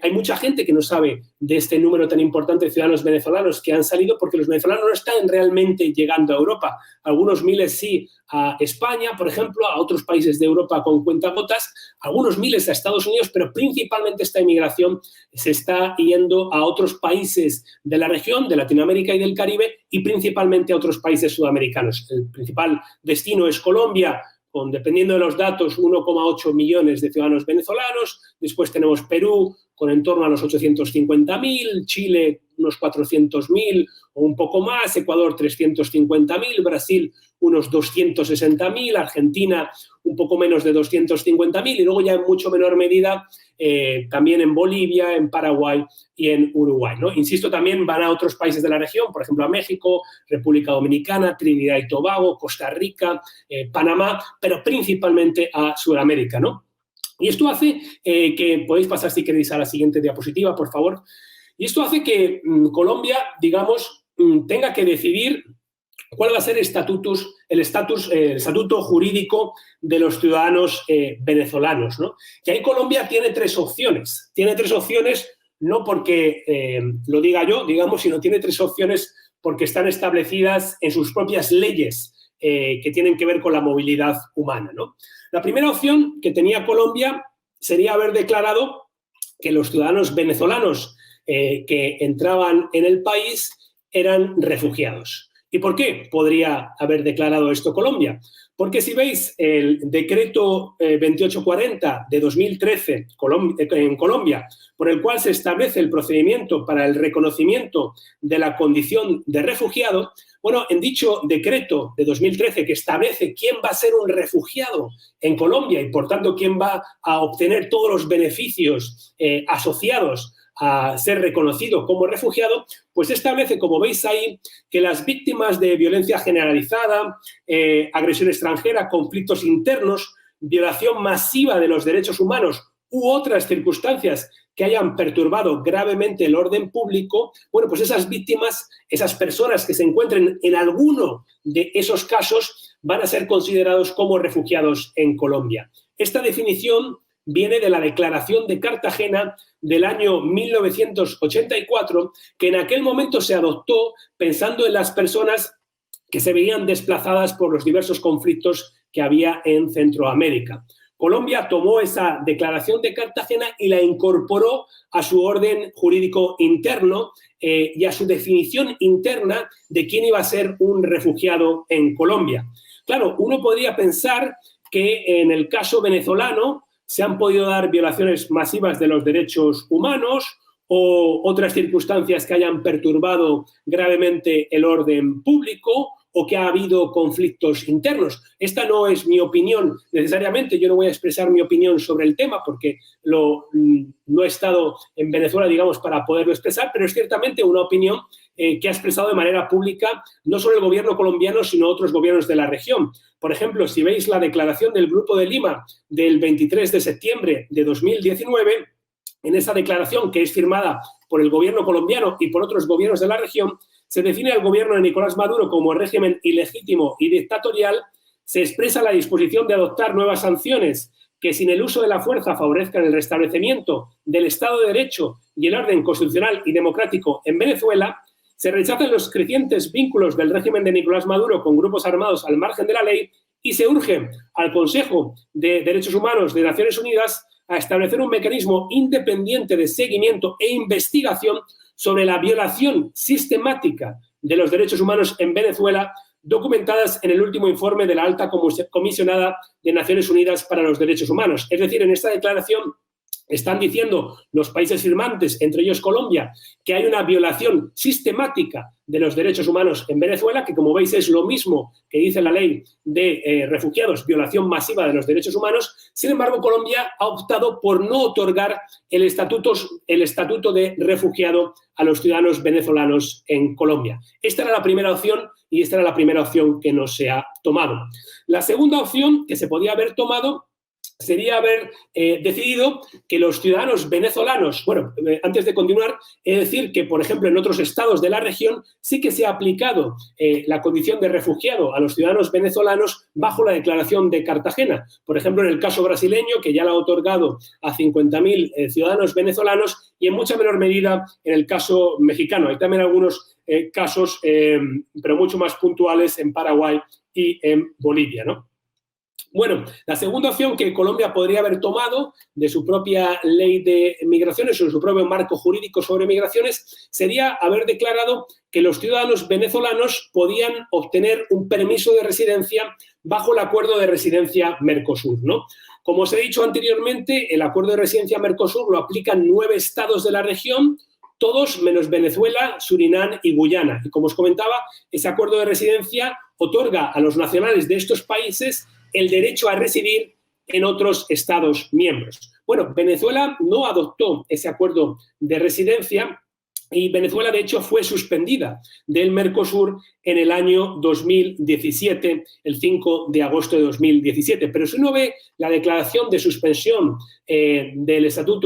hay mucha gente que no sabe de este número tan importante de ciudadanos venezolanos que han salido porque los venezolanos no están realmente llegando a Europa. Algunos miles sí a España, por ejemplo, a otros países de Europa con cuentagotas, algunos miles a Estados Unidos, pero principalmente esta inmigración se está yendo a otros países de la región, de Latinoamérica y del Caribe, y principalmente a otros países sudamericanos. El principal destino es Colombia, con, dependiendo de los datos, 1,8 millones de ciudadanos venezolanos. Después tenemos Perú, con en torno a los 850.000, Chile unos 400.000 o un poco más, Ecuador 350.000, Brasil unos 260.000, Argentina un poco menos de 250.000 y luego ya en mucho menor medida también en Bolivia, en Paraguay y en Uruguay, ¿no? Insisto, también van a otros países de la región, por ejemplo a México, República Dominicana, Trinidad y Tobago, Costa Rica, Panamá, pero principalmente a Sudamérica, ¿no? Y esto hace que, podéis pasar si queréis a la siguiente diapositiva, por favor, y esto hace que Colombia, digamos, tenga que decidir cuál va a ser el estatuto jurídico de los ciudadanos venezolanos, ¿no? Y ahí Colombia tiene 3 opciones. Tiene 3 opciones no porque lo diga yo, digamos, sino tiene 3 opciones porque están establecidas en sus propias leyes que tienen que ver con la movilidad humana, ¿no? La primera opción que tenía Colombia sería haber declarado que los ciudadanos venezolanos que entraban en el país eran refugiados. ¿Y por qué podría haber declarado esto Colombia? Porque si veis el decreto 2840 de 2013 en Colombia, por el cual se establece el procedimiento para el reconocimiento de la condición de refugiado, bueno, en dicho decreto de 2013 que establece quién va a ser un refugiado en Colombia y, por tanto, quién va a obtener todos los beneficios asociados a ser reconocido como refugiado, pues establece, como veis ahí, que las víctimas de violencia generalizada, agresión extranjera, conflictos internos, violación masiva de los derechos humanos u otras circunstancias que hayan perturbado gravemente el orden público, bueno, pues esas víctimas, esas personas que se encuentren en alguno de esos casos van a ser considerados como refugiados en Colombia. Esta definición viene de la Declaración de Cartagena del año 1984, que en aquel momento se adoptó pensando en las personas que se veían desplazadas por los diversos conflictos que había en Centroamérica. Colombia tomó esa Declaración de Cartagena y la incorporó a su orden jurídico interno y a su definición interna de quién iba a ser un refugiado en Colombia. Claro, uno podría pensar que en el caso venezolano se han podido dar violaciones masivas de los derechos humanos o otras circunstancias que hayan perturbado gravemente el orden público o que ha habido conflictos internos. Esta no es mi opinión necesariamente, yo no voy a expresar mi opinión sobre el tema porque no he estado en Venezuela, digamos, para poderlo expresar, pero es ciertamente una opinión que ha expresado de manera pública no solo el gobierno colombiano, sino otros gobiernos de la región. Por ejemplo, si veis la declaración del Grupo de Lima del 23 de septiembre de 2019, en esa declaración, que es firmada por el gobierno colombiano y por otros gobiernos de la región, se define al gobierno de Nicolás Maduro como régimen ilegítimo y dictatorial, se expresa la disposición de adoptar nuevas sanciones que sin el uso de la fuerza favorezcan el restablecimiento del Estado de Derecho y el orden constitucional y democrático en Venezuela, se rechazan los crecientes vínculos del régimen de Nicolás Maduro con grupos armados al margen de la ley y se urge al Consejo de Derechos Humanos de Naciones Unidas a establecer un mecanismo independiente de seguimiento e investigación sobre la violación sistemática de los derechos humanos en Venezuela, documentadas en el último informe de la Alta Comisionada de Naciones Unidas para los Derechos Humanos. Es decir, en esta declaración están diciendo los países firmantes, entre ellos Colombia, que hay una violación sistemática de los derechos humanos en Venezuela, que como veis es lo mismo que dice la ley de refugiados, violación masiva de los derechos humanos. Sin embargo, Colombia ha optado por no otorgar el estatuto de refugiado a los ciudadanos venezolanos en Colombia. Esta era la primera opción y esta era la primera opción que no se ha tomado. La segunda opción que se podía haber tomado sería haber decidido que los ciudadanos venezolanos, bueno, antes de continuar, es decir, que, por ejemplo, en otros estados de la región sí que se ha aplicado la condición de refugiado a los ciudadanos venezolanos bajo la Declaración de Cartagena. Por ejemplo, en el caso brasileño, que ya la ha otorgado a 50.000 ciudadanos venezolanos, y en mucha menor medida en el caso mexicano. Hay también algunos casos, pero mucho más puntuales en Paraguay y en Bolivia, ¿no? Bueno, la segunda opción que Colombia podría haber tomado de su propia ley de migraciones o de su propio marco jurídico sobre migraciones sería haber declarado que los ciudadanos venezolanos podían obtener un permiso de residencia bajo el acuerdo de residencia Mercosur, ¿no? Como os he dicho anteriormente, el acuerdo de residencia Mercosur lo aplican 9 estados de la región, todos menos Venezuela, Surinam y Guyana. Y como os comentaba, ese acuerdo de residencia otorga a los nacionales de estos países el derecho a residir en otros estados miembros. Bueno, Venezuela no adoptó ese acuerdo de residencia y Venezuela, de hecho, fue suspendida del Mercosur en el año 2017, el 5 de agosto de 2017. Pero si uno ve la declaración de suspensión de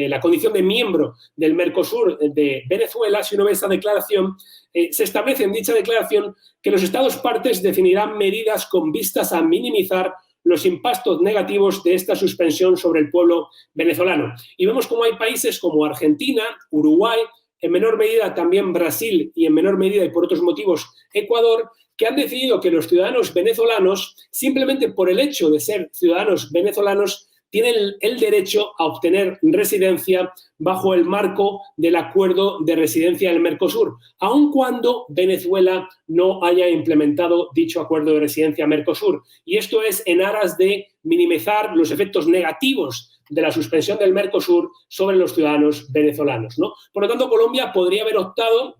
la condición de miembro del Mercosur de Venezuela, si uno ve esa declaración, se establece en dicha declaración que los Estados partes definirán medidas con vistas a minimizar los impactos negativos de esta suspensión sobre el pueblo venezolano. Y vemos cómo hay países como Argentina, Uruguay, en menor medida también Brasil y en menor medida y por otros motivos Ecuador, que han decidido que los ciudadanos venezolanos, simplemente por el hecho de ser ciudadanos venezolanos, tienen el derecho a obtener residencia bajo el marco del acuerdo de residencia del Mercosur, aun cuando Venezuela no haya implementado dicho acuerdo de residencia Mercosur. Y esto es en aras de minimizar los efectos negativos de la suspensión del Mercosur sobre los ciudadanos venezolanos, ¿no? Por lo tanto, Colombia podría haber optado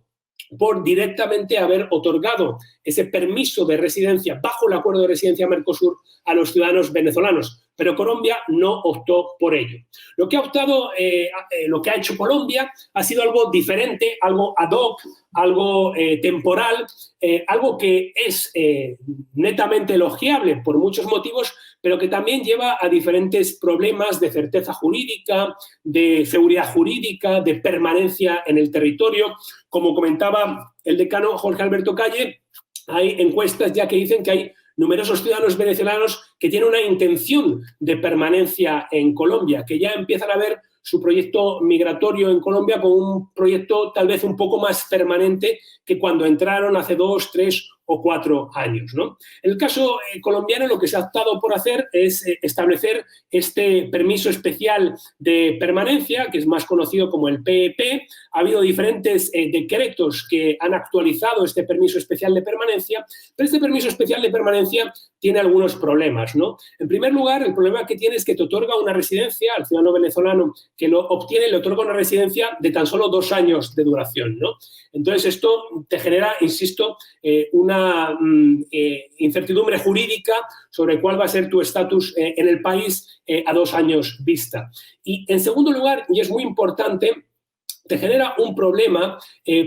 por directamente haber otorgado ese permiso de residencia bajo el acuerdo de residencia Mercosur a los ciudadanos venezolanos, pero Colombia no optó por ello. Lo que ha hecho Colombia ha sido algo diferente, algo ad hoc, algo temporal, algo que es netamente elogiable por muchos motivos, pero que también lleva a diferentes problemas de certeza jurídica, de seguridad jurídica, de permanencia en el territorio. Como comentaba el decano Jorge Alberto Calle, hay encuestas ya que dicen que hay numerosos ciudadanos venezolanos que tienen una intención de permanencia en Colombia, que ya empiezan a ver su proyecto migratorio en Colombia como un proyecto tal vez un poco más permanente que cuando entraron hace 2, 3 o 4 años, ¿no? En el caso colombiano, lo que se ha optado por hacer es establecer este permiso especial de permanencia, que es más conocido como el PEP. Ha habido diferentes decretos que han actualizado este permiso especial de permanencia, pero este permiso especial de permanencia tiene algunos problemas, ¿no? En primer lugar, el problema que tiene es que te otorga una residencia al ciudadano venezolano que lo obtiene, le otorga una residencia de tan solo 2 años de duración, ¿no? Entonces, esto te genera, insisto, una incertidumbre jurídica sobre cuál va a ser tu estatus en el país a 2 años vista. Y, en segundo lugar, y es muy importante, te genera un problema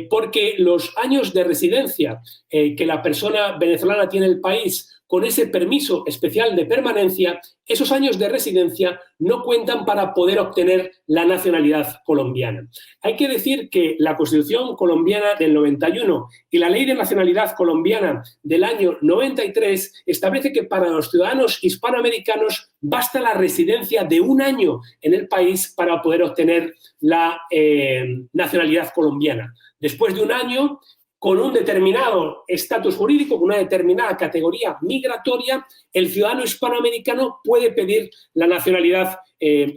porque los años de residencia que la persona venezolana tiene en el país con ese permiso especial de permanencia, esos años de residencia no cuentan para poder obtener la nacionalidad colombiana. Hay que decir que la Constitución colombiana del 91 y la Ley de Nacionalidad colombiana del año 93 establece que para los ciudadanos hispanoamericanos basta la residencia de 1 año en el país para poder obtener la nacionalidad colombiana. Después de 1 año, con un determinado estatus jurídico, con una determinada categoría migratoria, el ciudadano hispanoamericano puede pedir la nacionalidad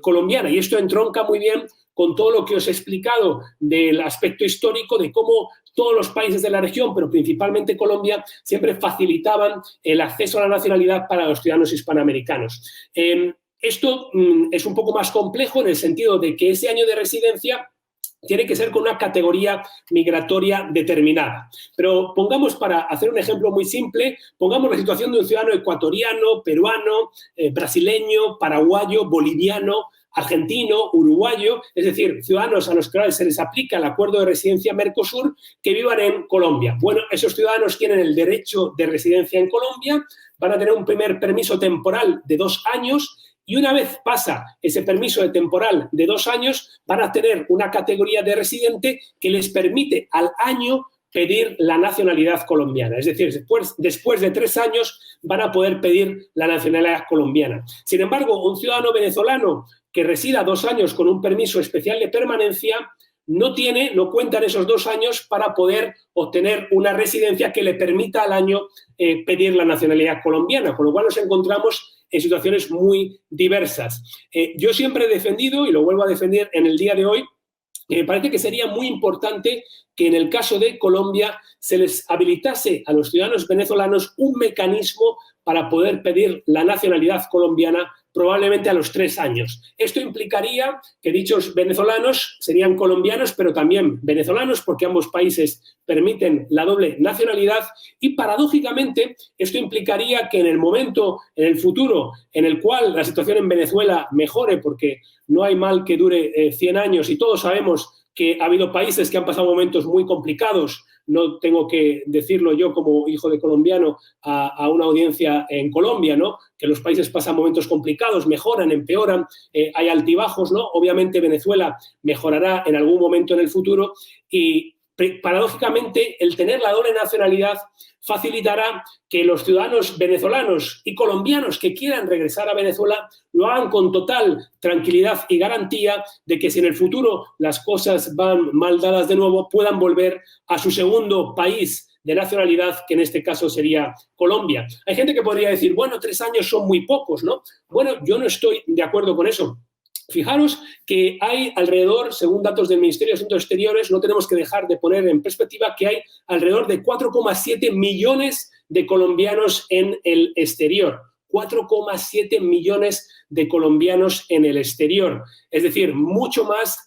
colombiana. Y esto entronca muy bien con todo lo que os he explicado del aspecto histórico de cómo todos los países de la región, pero principalmente Colombia, siempre facilitaban el acceso a la nacionalidad para los ciudadanos hispanoamericanos. Esto es un poco más complejo en el sentido de que ese año de residencia tiene que ser con una categoría migratoria determinada. Pero pongamos, para hacer un ejemplo muy simple, pongamos la situación de un ciudadano ecuatoriano, peruano, brasileño, paraguayo, boliviano, argentino, uruguayo, es decir, ciudadanos a los que se les aplica el acuerdo de residencia Mercosur que vivan en Colombia. Bueno, esos ciudadanos tienen el derecho de residencia en Colombia, van a tener un primer permiso temporal de 2 años y una vez pasa ese permiso de temporal de 2 años, van a tener una categoría de residente que les permite al año pedir la nacionalidad colombiana. Es decir, después de 3 años van a poder pedir la nacionalidad colombiana. Sin embargo, un ciudadano venezolano que resida 2 años con un permiso especial de permanencia no cuentan esos 2 años para poder obtener una residencia que le permita al año pedir la nacionalidad colombiana, con lo cual nos encontramos en situaciones muy diversas. Yo siempre he defendido, y lo vuelvo a defender en el día de hoy, que me parece que sería muy importante que en el caso de Colombia se les habilitase a los ciudadanos venezolanos un mecanismo para poder pedir la nacionalidad colombiana probablemente a los 3 años. Esto implicaría que dichos venezolanos serían colombianos, pero también venezolanos, porque ambos países permiten la doble nacionalidad y, paradójicamente, esto implicaría que en el momento, en el futuro, en el cual la situación en Venezuela mejore, porque no hay mal que dure 100 años y todos sabemos que ha habido países que han pasado momentos muy complicados. No tengo que decirlo yo como hijo de colombiano a una audiencia en Colombia, ¿no? Que los países pasan momentos complicados, mejoran, empeoran, hay altibajos, ¿no? Obviamente Venezuela mejorará en algún momento en el futuro y paradójicamente, el tener la doble nacionalidad facilitará que los ciudadanos venezolanos y colombianos que quieran regresar a Venezuela lo hagan con total tranquilidad y garantía de que si en el futuro las cosas van mal dadas de nuevo, puedan volver a su segundo país de nacionalidad, que en este caso sería Colombia. Hay gente que podría decir, bueno, 3 años son muy pocos, ¿no? Bueno, yo no estoy de acuerdo con eso. Fijaros que hay alrededor, según datos del Ministerio de Asuntos Exteriores, no tenemos que dejar de poner en perspectiva que hay alrededor de 4,7 millones de colombianos en el exterior. 4,7 millones de colombianos en el exterior. Es decir, mucho más,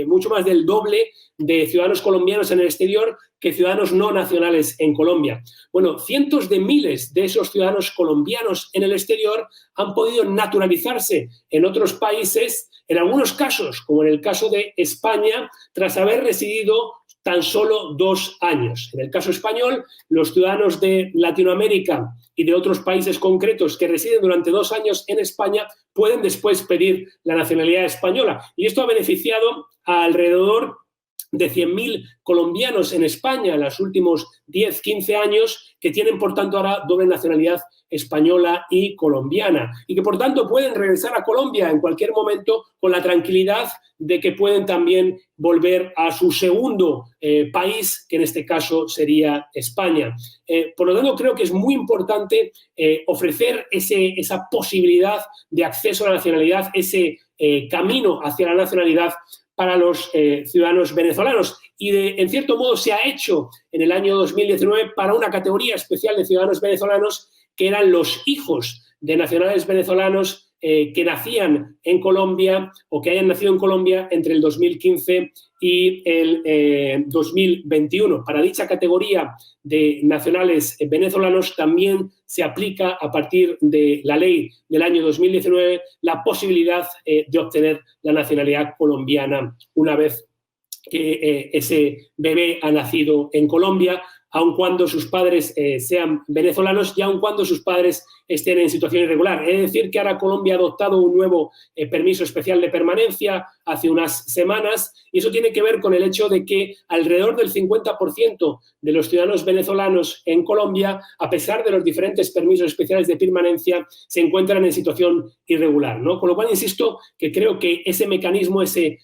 mucho más del doble de ciudadanos colombianos en el exterior que ciudadanos no nacionales en Colombia. Bueno, cientos de miles de esos ciudadanos colombianos en el exterior han podido naturalizarse en otros países, en algunos casos, como en el caso de España, tras haber residido tan solo 2 años. En el caso español, los ciudadanos de Latinoamérica y de otros países concretos que residen durante 2 años en España pueden después pedir la nacionalidad española. Y esto ha beneficiado a alrededor de 100.000 colombianos en España en los últimos 10, 15 años que tienen, por tanto, ahora doble nacionalidad española y colombiana y que, por tanto, pueden regresar a Colombia en cualquier momento con la tranquilidad de que pueden también volver a su segundo país, que en este caso sería España. Por lo tanto, creo que es muy importante ofrecer esa posibilidad de acceso a la nacionalidad, ese camino hacia la nacionalidad para los ciudadanos venezolanos. Y, en cierto modo, se ha hecho en el año 2019 para una categoría especial de ciudadanos venezolanos que eran los hijos de nacionales venezolanos que nacían en Colombia o que hayan nacido en Colombia entre el 2015 y el 2021. Para dicha categoría de nacionales venezolanos también se aplica a partir de la ley del año 2019 la posibilidad de obtener la nacionalidad colombiana una vez que ese bebé ha nacido en Colombia, aun cuando sus padres sean venezolanos y aun cuando sus padres estén en situación irregular. Es decir, que ahora Colombia ha adoptado un nuevo permiso especial de permanencia hace unas semanas, y eso tiene que ver con el hecho de que alrededor del 50% de los ciudadanos venezolanos en Colombia, a pesar de los diferentes permisos especiales de permanencia, se encuentran en situación irregular, ¿no? Con lo cual, insisto, que creo que ese mecanismo, ese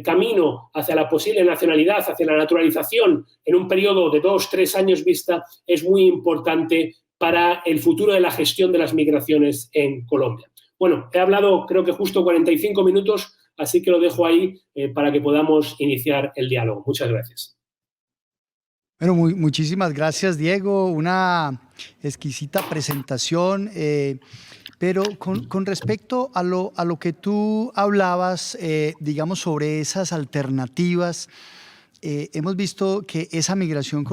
camino hacia la posible nacionalidad, hacia la naturalización en un periodo de 2, 3 años vista, es muy importante para el futuro de la gestión de las migraciones en Colombia. Bueno, he hablado creo que justo 45 minutos, así que lo dejo ahí para que podamos iniciar el diálogo. Muchas gracias. Bueno, muchísimas gracias, Diego. Una exquisita presentación. Pero con respecto a lo que tú hablabas, digamos, sobre esas alternativas, hemos visto que esa migración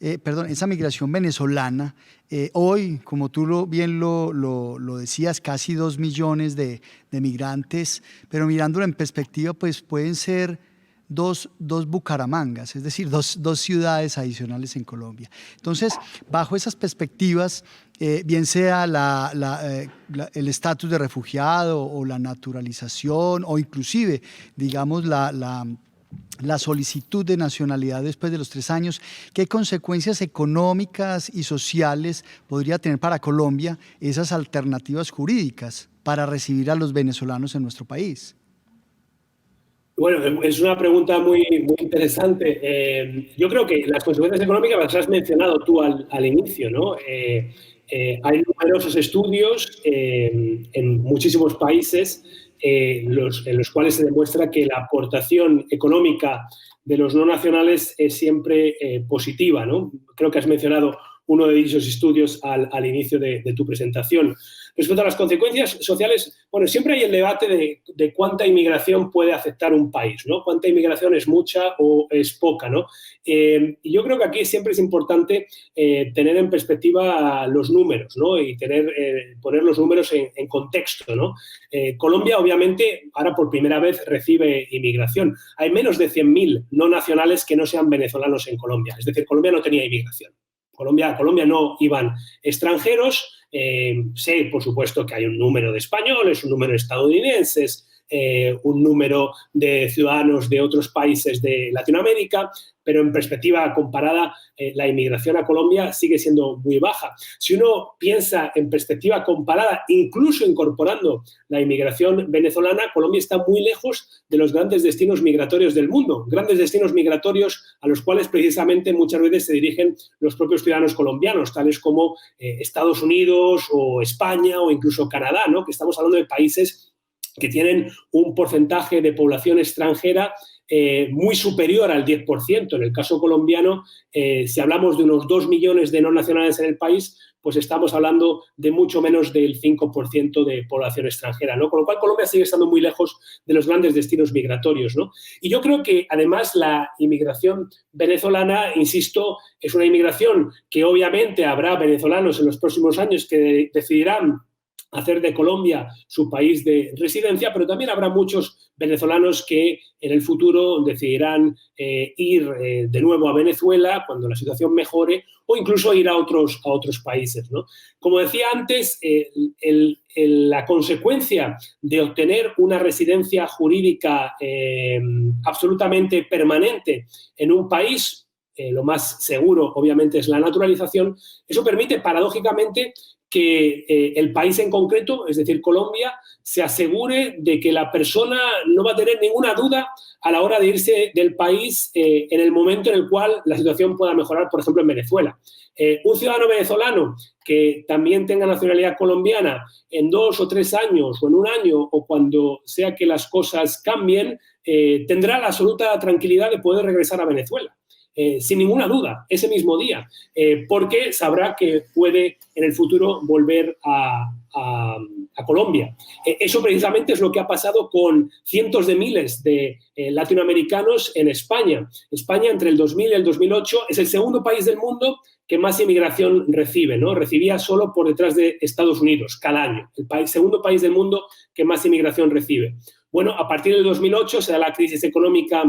esa migración venezolana, hoy, como tú bien lo decías, casi 2 millones de migrantes, pero mirándolo en perspectiva, pues pueden ser dos Bucaramangas, es decir, dos ciudades adicionales en Colombia. Entonces, bajo esas perspectivas, bien sea el estatus de refugiado o la naturalización o inclusive, digamos, la solicitud de nacionalidad después de los 3 años, ¿qué consecuencias económicas y sociales podría tener para Colombia esas alternativas jurídicas para recibir a los venezolanos en nuestro país? Bueno, es una pregunta muy interesante. Yo creo que las consecuencias económicas las has mencionado tú al inicio, ¿no? Hay numerosos estudios en muchísimos países en los cuales se demuestra que la aportación económica de los no nacionales es siempre positiva, ¿no? Creo que has mencionado uno de dichos estudios al inicio de tu presentación. Respecto a las consecuencias sociales, bueno, siempre hay el debate de cuánta inmigración puede afectar un país, ¿no? Cuánta inmigración es mucha o es poca, ¿no? Y yo creo que aquí siempre es importante tener en perspectiva los números, ¿no? Y poner los números en contexto, ¿no? Colombia, obviamente, ahora por primera vez recibe inmigración. Hay menos de 100.000 no nacionales que no sean venezolanos en Colombia. Es decir, Colombia no tenía inmigración. A Colombia no iban extranjeros. Sé, por supuesto, que hay un número de españoles, un número de estadounidenses, un número de ciudadanos de otros países de Latinoamérica, pero en perspectiva comparada, la inmigración a Colombia sigue siendo muy baja. Si uno piensa en perspectiva comparada, incluso incorporando la inmigración venezolana, Colombia está muy lejos de los grandes destinos migratorios del mundo, grandes destinos migratorios a los cuales precisamente muchas veces se dirigen los propios ciudadanos colombianos, tales como Estados Unidos o España o incluso Canadá, ¿no? Que estamos hablando de países que tienen un porcentaje de población extranjera muy superior al 10%. En el caso colombiano, si hablamos de unos 2 millones de no nacionales en el país, pues estamos hablando de mucho menos del 5% de población extranjera, ¿no? Con lo cual Colombia sigue estando muy lejos de los grandes destinos migratorios, ¿no? Y yo creo que además la inmigración venezolana, insisto, es una inmigración que obviamente habrá venezolanos en los próximos años que decidirán hacer de Colombia su país de residencia, pero también habrá muchos venezolanos que en el futuro decidirán ir de nuevo a Venezuela cuando la situación mejore o incluso ir a otros países, ¿no? Como decía antes, la consecuencia de obtener una residencia jurídica absolutamente permanente en un país, lo más seguro obviamente es la naturalización, eso permite paradójicamente que el país en concreto, es decir, Colombia, se asegure de que la persona no va a tener ninguna duda a la hora de irse del país en el momento en el cual la situación pueda mejorar, por ejemplo, en Venezuela. Un ciudadano venezolano que también tenga nacionalidad colombiana en 2 o 3 años o en 1 año o cuando sea que las cosas cambien, tendrá la absoluta tranquilidad de poder regresar a Venezuela. Sin ninguna duda, ese mismo día, porque sabrá que puede en el futuro volver a Colombia. Eso precisamente es lo que ha pasado con cientos de miles de latinoamericanos en España. España, entre el 2000 y el 2008, es el segundo país del mundo que más inmigración recibe, ¿no? Recibía solo por detrás de Estados Unidos cada año, segundo país del mundo que más inmigración recibe. Bueno, a partir del 2008 se da la crisis económica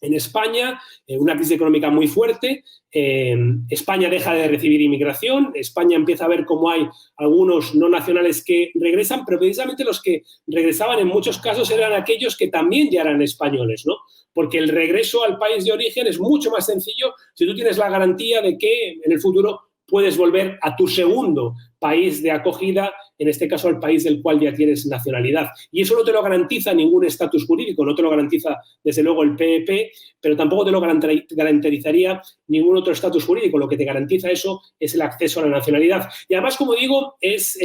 en España, una crisis económica muy fuerte. España deja de recibir inmigración, España empieza a ver cómo hay algunos no nacionales que regresan, pero precisamente los que regresaban en muchos casos eran aquellos que también ya eran españoles, ¿no? Porque el regreso al país de origen es mucho más sencillo si tú tienes la garantía de que en el futuro puedes volver a tu segundo país de acogida, en este caso al país del cual ya tienes nacionalidad. Y eso no te lo garantiza ningún estatus jurídico, no te lo garantiza desde luego el PEP, pero tampoco te lo garantizaría ningún otro estatus jurídico. Lo que te garantiza eso es el acceso a la nacionalidad. Y además, como digo, es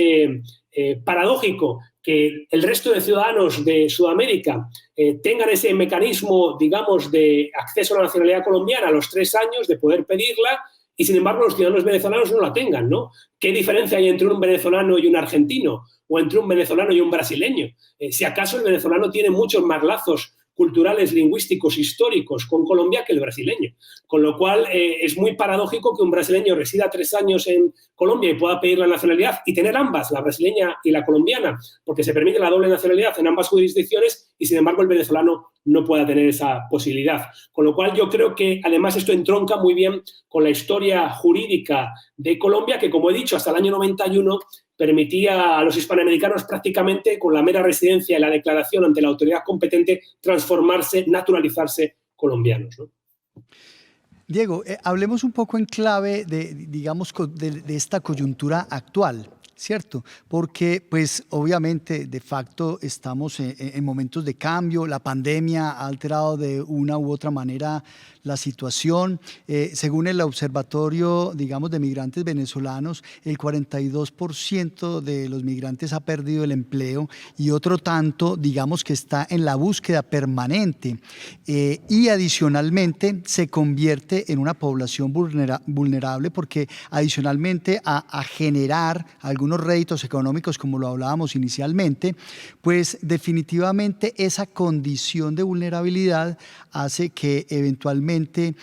paradójico que el resto de ciudadanos de Sudamérica tengan ese mecanismo, digamos, de acceso a la nacionalidad colombiana a los 3 años, de poder pedirla, y sin embargo los ciudadanos venezolanos no la tengan, ¿no? ¿Qué diferencia hay entre un venezolano y un argentino? ¿O entre un venezolano y un brasileño? Si acaso el venezolano tiene muchos más lazos culturales, lingüísticos, históricos con Colombia que el brasileño. Con lo cual es muy paradójico que un brasileño resida 3 años en Colombia y pueda pedir la nacionalidad y tener ambas, la brasileña y la colombiana, porque se permite la doble nacionalidad en ambas jurisdicciones y sin embargo el venezolano no pueda tener esa posibilidad. Con lo cual yo creo que además esto entronca muy bien con la historia jurídica de Colombia, que como he dicho hasta el año 91 permitía a los hispanoamericanos prácticamente con la mera residencia y la declaración ante la autoridad competente transformarse, naturalizarse colombianos, ¿no? Diego, hablemos un poco en clave digamos, de esta coyuntura actual, ¿cierto? Porque, pues, obviamente, de facto, estamos en momentos de cambio. La pandemia ha alterado de una u otra manera la situación. Según el Observatorio, digamos, de Migrantes Venezolanos, el 42% de los migrantes ha perdido el empleo y otro tanto, digamos, que está en la búsqueda permanente. Y adicionalmente se convierte en una población vulnerable porque adicionalmente a generar algunos réditos económicos, como lo hablábamos inicialmente, pues definitivamente esa condición de vulnerabilidad hace que eventualmente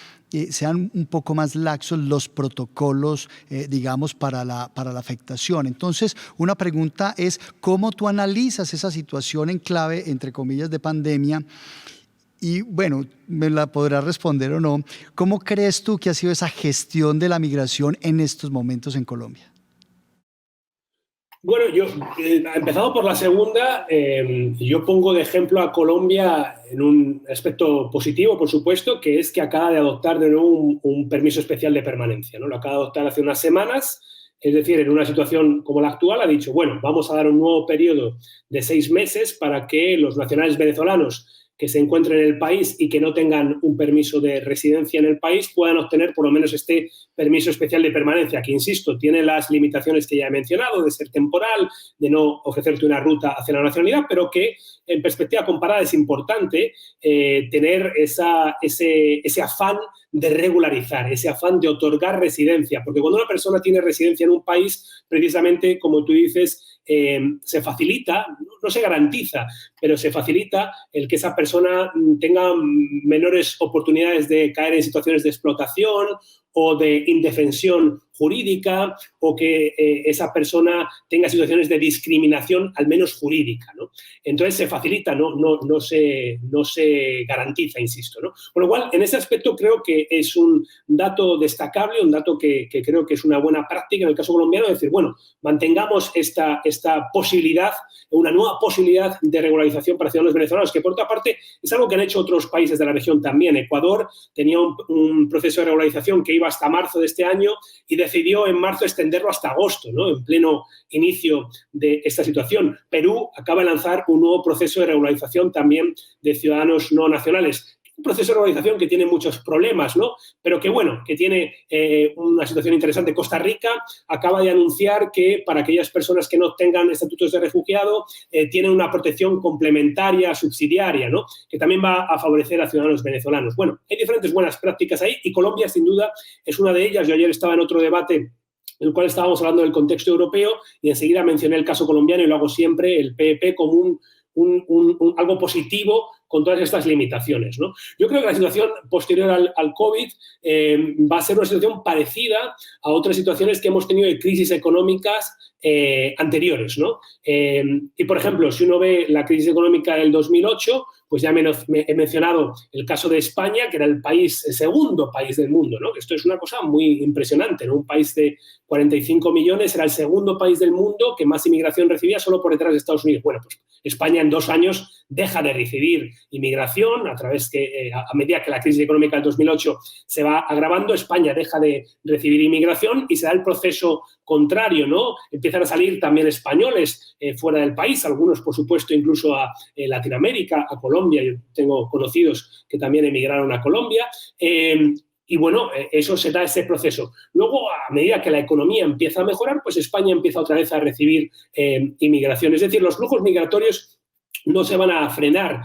sean un poco más laxos los protocolos, digamos, para la afectación. Entonces, una pregunta es, ¿cómo tú analizas esa situación en clave, entre comillas, de pandemia? Y bueno, me la podrás responder o no. ¿Cómo crees tú que ha sido esa gestión de la migración en estos momentos en Colombia? Bueno, yo, empezado por la segunda, yo pongo de ejemplo a Colombia en un aspecto positivo, por supuesto, que es que acaba de adoptar de nuevo un permiso especial de permanencia, ¿no? Lo acaba de adoptar hace unas semanas, es decir, en una situación como la actual ha dicho, bueno, vamos a dar un nuevo periodo de 6 meses para que los nacionales venezolanos que se encuentren en el país y que no tengan un permiso de residencia en el país puedan obtener por lo menos este permiso especial de permanencia, que, insisto, tiene las limitaciones que ya he mencionado, de ser temporal, de no ofrecerte una ruta hacia la nacionalidad, pero que en perspectiva comparada es importante tener ese afán de regularizar, ese afán de otorgar residencia, porque cuando una persona tiene residencia en un país, precisamente, como tú dices, se facilita, no se garantiza, pero se facilita el que esa persona tenga menores oportunidades de caer en situaciones de explotación o de indefensión jurídica, o que esa persona tenga situaciones de discriminación, al menos jurídica, ¿no? Entonces se facilita, no se garantiza, insisto, ¿no? Con lo cual, en ese aspecto creo que es un dato destacable, un dato que creo que es una buena práctica en el caso colombiano, de decir, bueno, mantengamos esta posibilidad, una nueva posibilidad de regularización para ciudadanos venezolanos, que por otra parte es algo que han hecho otros países de la región también. Ecuador tenía un proceso de regularización que iba hasta marzo de este año y decidió en marzo extenderlo hasta agosto, ¿no? En pleno inicio de esta situación. Perú acaba de lanzar un nuevo proceso de regularización también de ciudadanos no nacionales. Un proceso de regularización que tiene muchos problemas, ¿no? Pero que, bueno, que tiene una situación interesante. Costa Rica acaba de anunciar que para aquellas personas que no tengan estatutos de refugiado tienen una protección complementaria, subsidiaria, ¿no? Que también va a favorecer a ciudadanos venezolanos. Bueno, hay diferentes buenas prácticas ahí y Colombia, sin duda, es una de ellas. Yo ayer estaba en otro debate en el cual estábamos hablando del contexto europeo y enseguida mencioné el caso colombiano y lo hago siempre, el PEP, como algo positivo con todas estas limitaciones, ¿no? Yo creo que la situación posterior al COVID va a ser una situación parecida a otras situaciones que hemos tenido de crisis económicas anteriores, ¿no? Y, por ejemplo, si uno ve la crisis económica del 2008, pues ya he mencionado el caso de España, que era el segundo país del mundo, ¿no? Esto es una cosa muy impresionante, ¿no? Un país de 45 millones era el segundo país del mundo que más inmigración recibía, solo por detrás de Estados Unidos. Bueno, pues España en 2 años deja de recibir inmigración a medida que la crisis económica del 2008 se va agravando. España deja de recibir inmigración y se da el proceso contrario, ¿no? Empiezan a salir también españoles fuera del país, algunos, por supuesto, incluso a Latinoamérica, a Colombia. Yo tengo conocidos que también emigraron a Colombia. Y bueno, eso se da ese proceso. Luego, a medida que la economía empieza a mejorar, pues España empieza otra vez a recibir inmigración. Es decir, los flujos migratorios no se van a frenar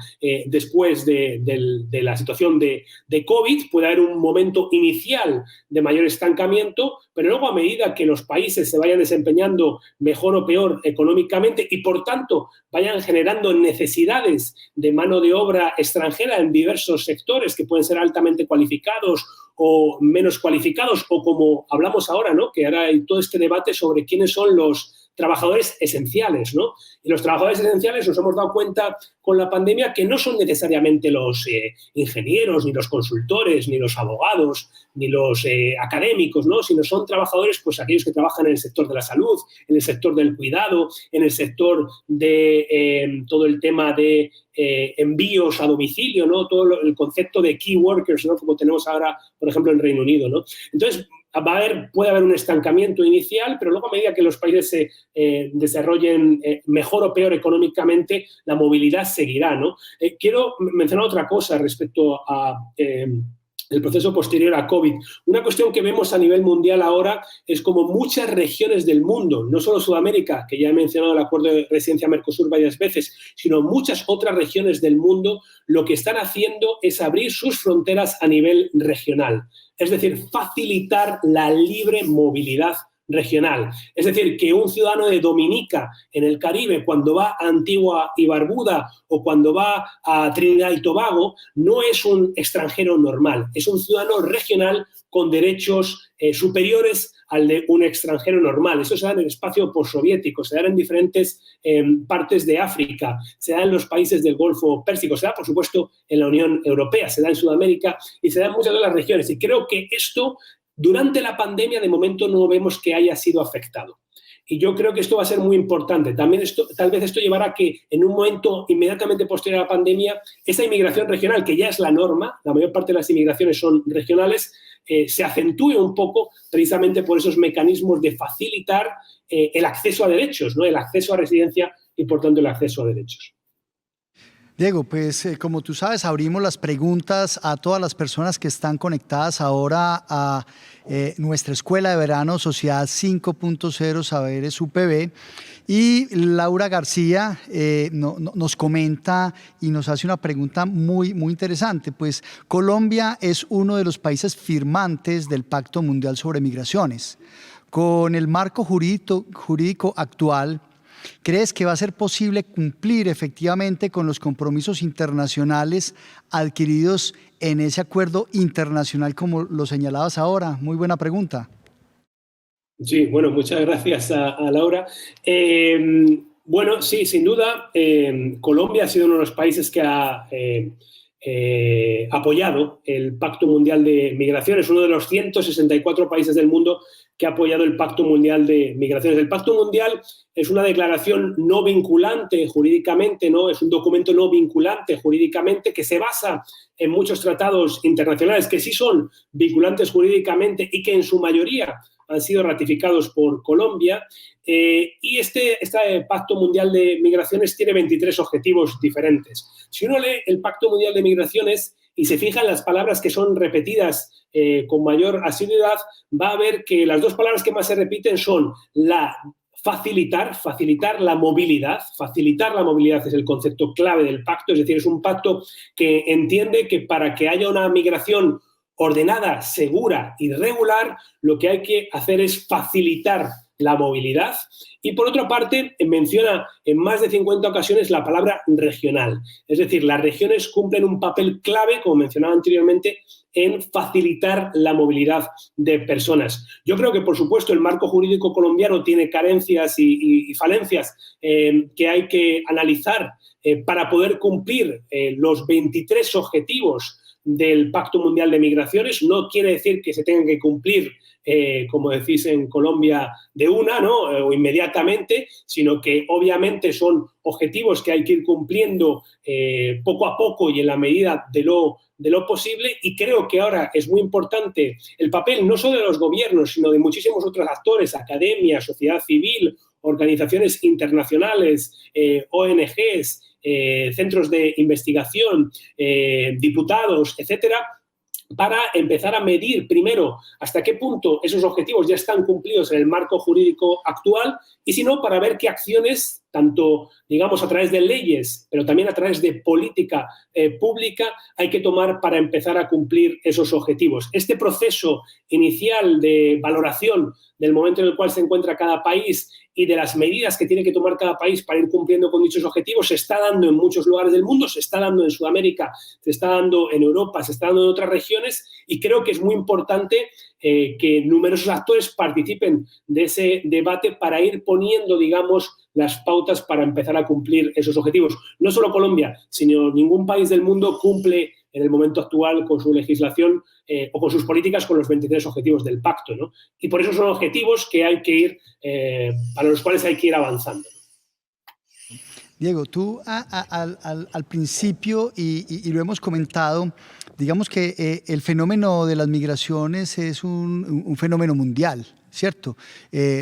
después de la situación de COVID. Puede haber un momento inicial de mayor estancamiento, pero luego, a medida que los países se vayan desempeñando mejor o peor económicamente y, por tanto, vayan generando necesidades de mano de obra extranjera en diversos sectores que pueden ser altamente cualificados o menos cualificados, o como hablamos ahora, ¿no? Que ahora hay todo este debate sobre quiénes son los trabajadores esenciales, ¿no? Y los trabajadores esenciales nos hemos dado cuenta con la pandemia que no son necesariamente los ingenieros, ni los consultores, ni los abogados, ni los académicos, ¿no? Sino son trabajadores, pues aquellos que trabajan en el sector de la salud, en el sector del cuidado, en el sector de todo el tema de envíos a domicilio, ¿no? Todo el concepto de key workers, ¿no? Como tenemos ahora, por ejemplo, en Reino Unido, ¿no? Entonces, puede haber un estancamiento inicial, pero luego, a medida que los países se desarrollen mejor o peor económicamente, la movilidad seguirá, ¿no? Quiero mencionar otra cosa respecto a el proceso posterior a COVID. Una cuestión que vemos a nivel mundial ahora es como muchas regiones del mundo, no solo Sudamérica, que ya he mencionado el acuerdo de residencia Mercosur varias veces, sino muchas otras regiones del mundo, lo que están haciendo es abrir sus fronteras a nivel regional. Es decir, facilitar la libre movilidad regional. Es decir, que un ciudadano de Dominica en el Caribe, cuando va a Antigua y Barbuda o cuando va a Trinidad y Tobago, no es un extranjero normal, es un ciudadano regional con derechos superiores al de un extranjero normal. Eso se da en el espacio postsoviético, se da en diferentes partes de África, se da en los países del Golfo Pérsico, se da, por supuesto, en la Unión Europea, se da en Sudamérica y se da en muchas de las regiones. Y creo que esto, durante la pandemia, de momento no vemos que haya sido afectado. Y yo creo que esto va a ser muy importante. También tal vez esto llevará a que en un momento inmediatamente posterior a la pandemia, esta inmigración regional, que ya es la norma, la mayor parte de las inmigraciones son regionales, se acentúe un poco precisamente por esos mecanismos de facilitar el acceso a derechos, ¿no? El acceso a residencia y, por tanto, el acceso a derechos. Diego, pues como tú sabes, abrimos las preguntas a todas las personas que están conectadas ahora a nuestra Escuela de Verano Sociedad 5.0 Saberes UPB. Y Laura García nos comenta y nos hace una pregunta muy interesante. Pues Colombia es uno de los países firmantes del Pacto Mundial sobre Migraciones. Con el marco jurídico actual, ¿crees que va a ser posible cumplir efectivamente con los compromisos internacionales adquiridos en ese acuerdo internacional como lo señalabas ahora? Muy buena pregunta. Sí, bueno, muchas gracias a Laura. Bueno, sí, sin duda, Colombia ha sido uno de los países que ha apoyado el Pacto Mundial de Migraciones, uno de los 164 países del mundo que ha apoyado el Pacto Mundial de Migraciones. El Pacto Mundial es una declaración no vinculante jurídicamente, ¿no? Es un documento no vinculante jurídicamente que se basa en muchos tratados internacionales que sí son vinculantes jurídicamente y que en su mayoría han sido ratificados por Colombia. Y este Pacto Mundial de Migraciones tiene 23 objetivos diferentes. Si uno lee el Pacto Mundial de Migraciones y se fija en las palabras que son repetidas con mayor asiduidad, va a ver que las dos palabras que más se repiten son facilitar la movilidad. Facilitar la movilidad es el concepto clave del pacto, es decir, es un pacto que entiende que para que haya una migración ordenada, segura y regular, lo que hay que hacer es facilitar la movilidad. Y por otra parte, menciona en más de 50 ocasiones la palabra regional. Es decir, las regiones cumplen un papel clave, como mencionaba anteriormente, en facilitar la movilidad de personas. Yo creo que, por supuesto, el marco jurídico colombiano tiene carencias y falencias que hay que analizar para poder cumplir los 23 objetivos del Pacto Mundial de Migraciones. No quiere decir que se tengan que cumplir, como decís en Colombia, de una, ¿no? O inmediatamente, sino que obviamente son objetivos que hay que ir cumpliendo poco a poco y en la medida de lo posible. Y creo que ahora es muy importante el papel no solo de los gobiernos, sino de muchísimos otros actores, academia, sociedad civil, organizaciones internacionales, ONGs, centros de investigación, diputados, etcétera, para empezar a medir primero hasta qué punto esos objetivos ya están cumplidos en el marco jurídico actual y, si no, para ver qué acciones, tanto, digamos, a través de leyes, pero también a través de política pública, hay que tomar para empezar a cumplir esos objetivos. Este proceso inicial de valoración del momento en el cual se encuentra cada país y de las medidas que tiene que tomar cada país para ir cumpliendo con dichos objetivos se está dando en muchos lugares del mundo, se está dando en Sudamérica, se está dando en Europa, se está dando en otras regiones, y creo que es muy importante que numerosos actores participen de ese debate para ir poniendo, digamos, las pautas para empezar a cumplir esos objetivos. No solo Colombia, sino ningún país del mundo cumple en el momento actual con su legislación o con sus políticas con los 23 objetivos del pacto, ¿no? Y por eso son objetivos que hay que ir, para los cuales hay que ir avanzando. Diego, tú al principio, y lo hemos comentado, digamos que el fenómeno de las migraciones es un fenómeno mundial, ¿cierto?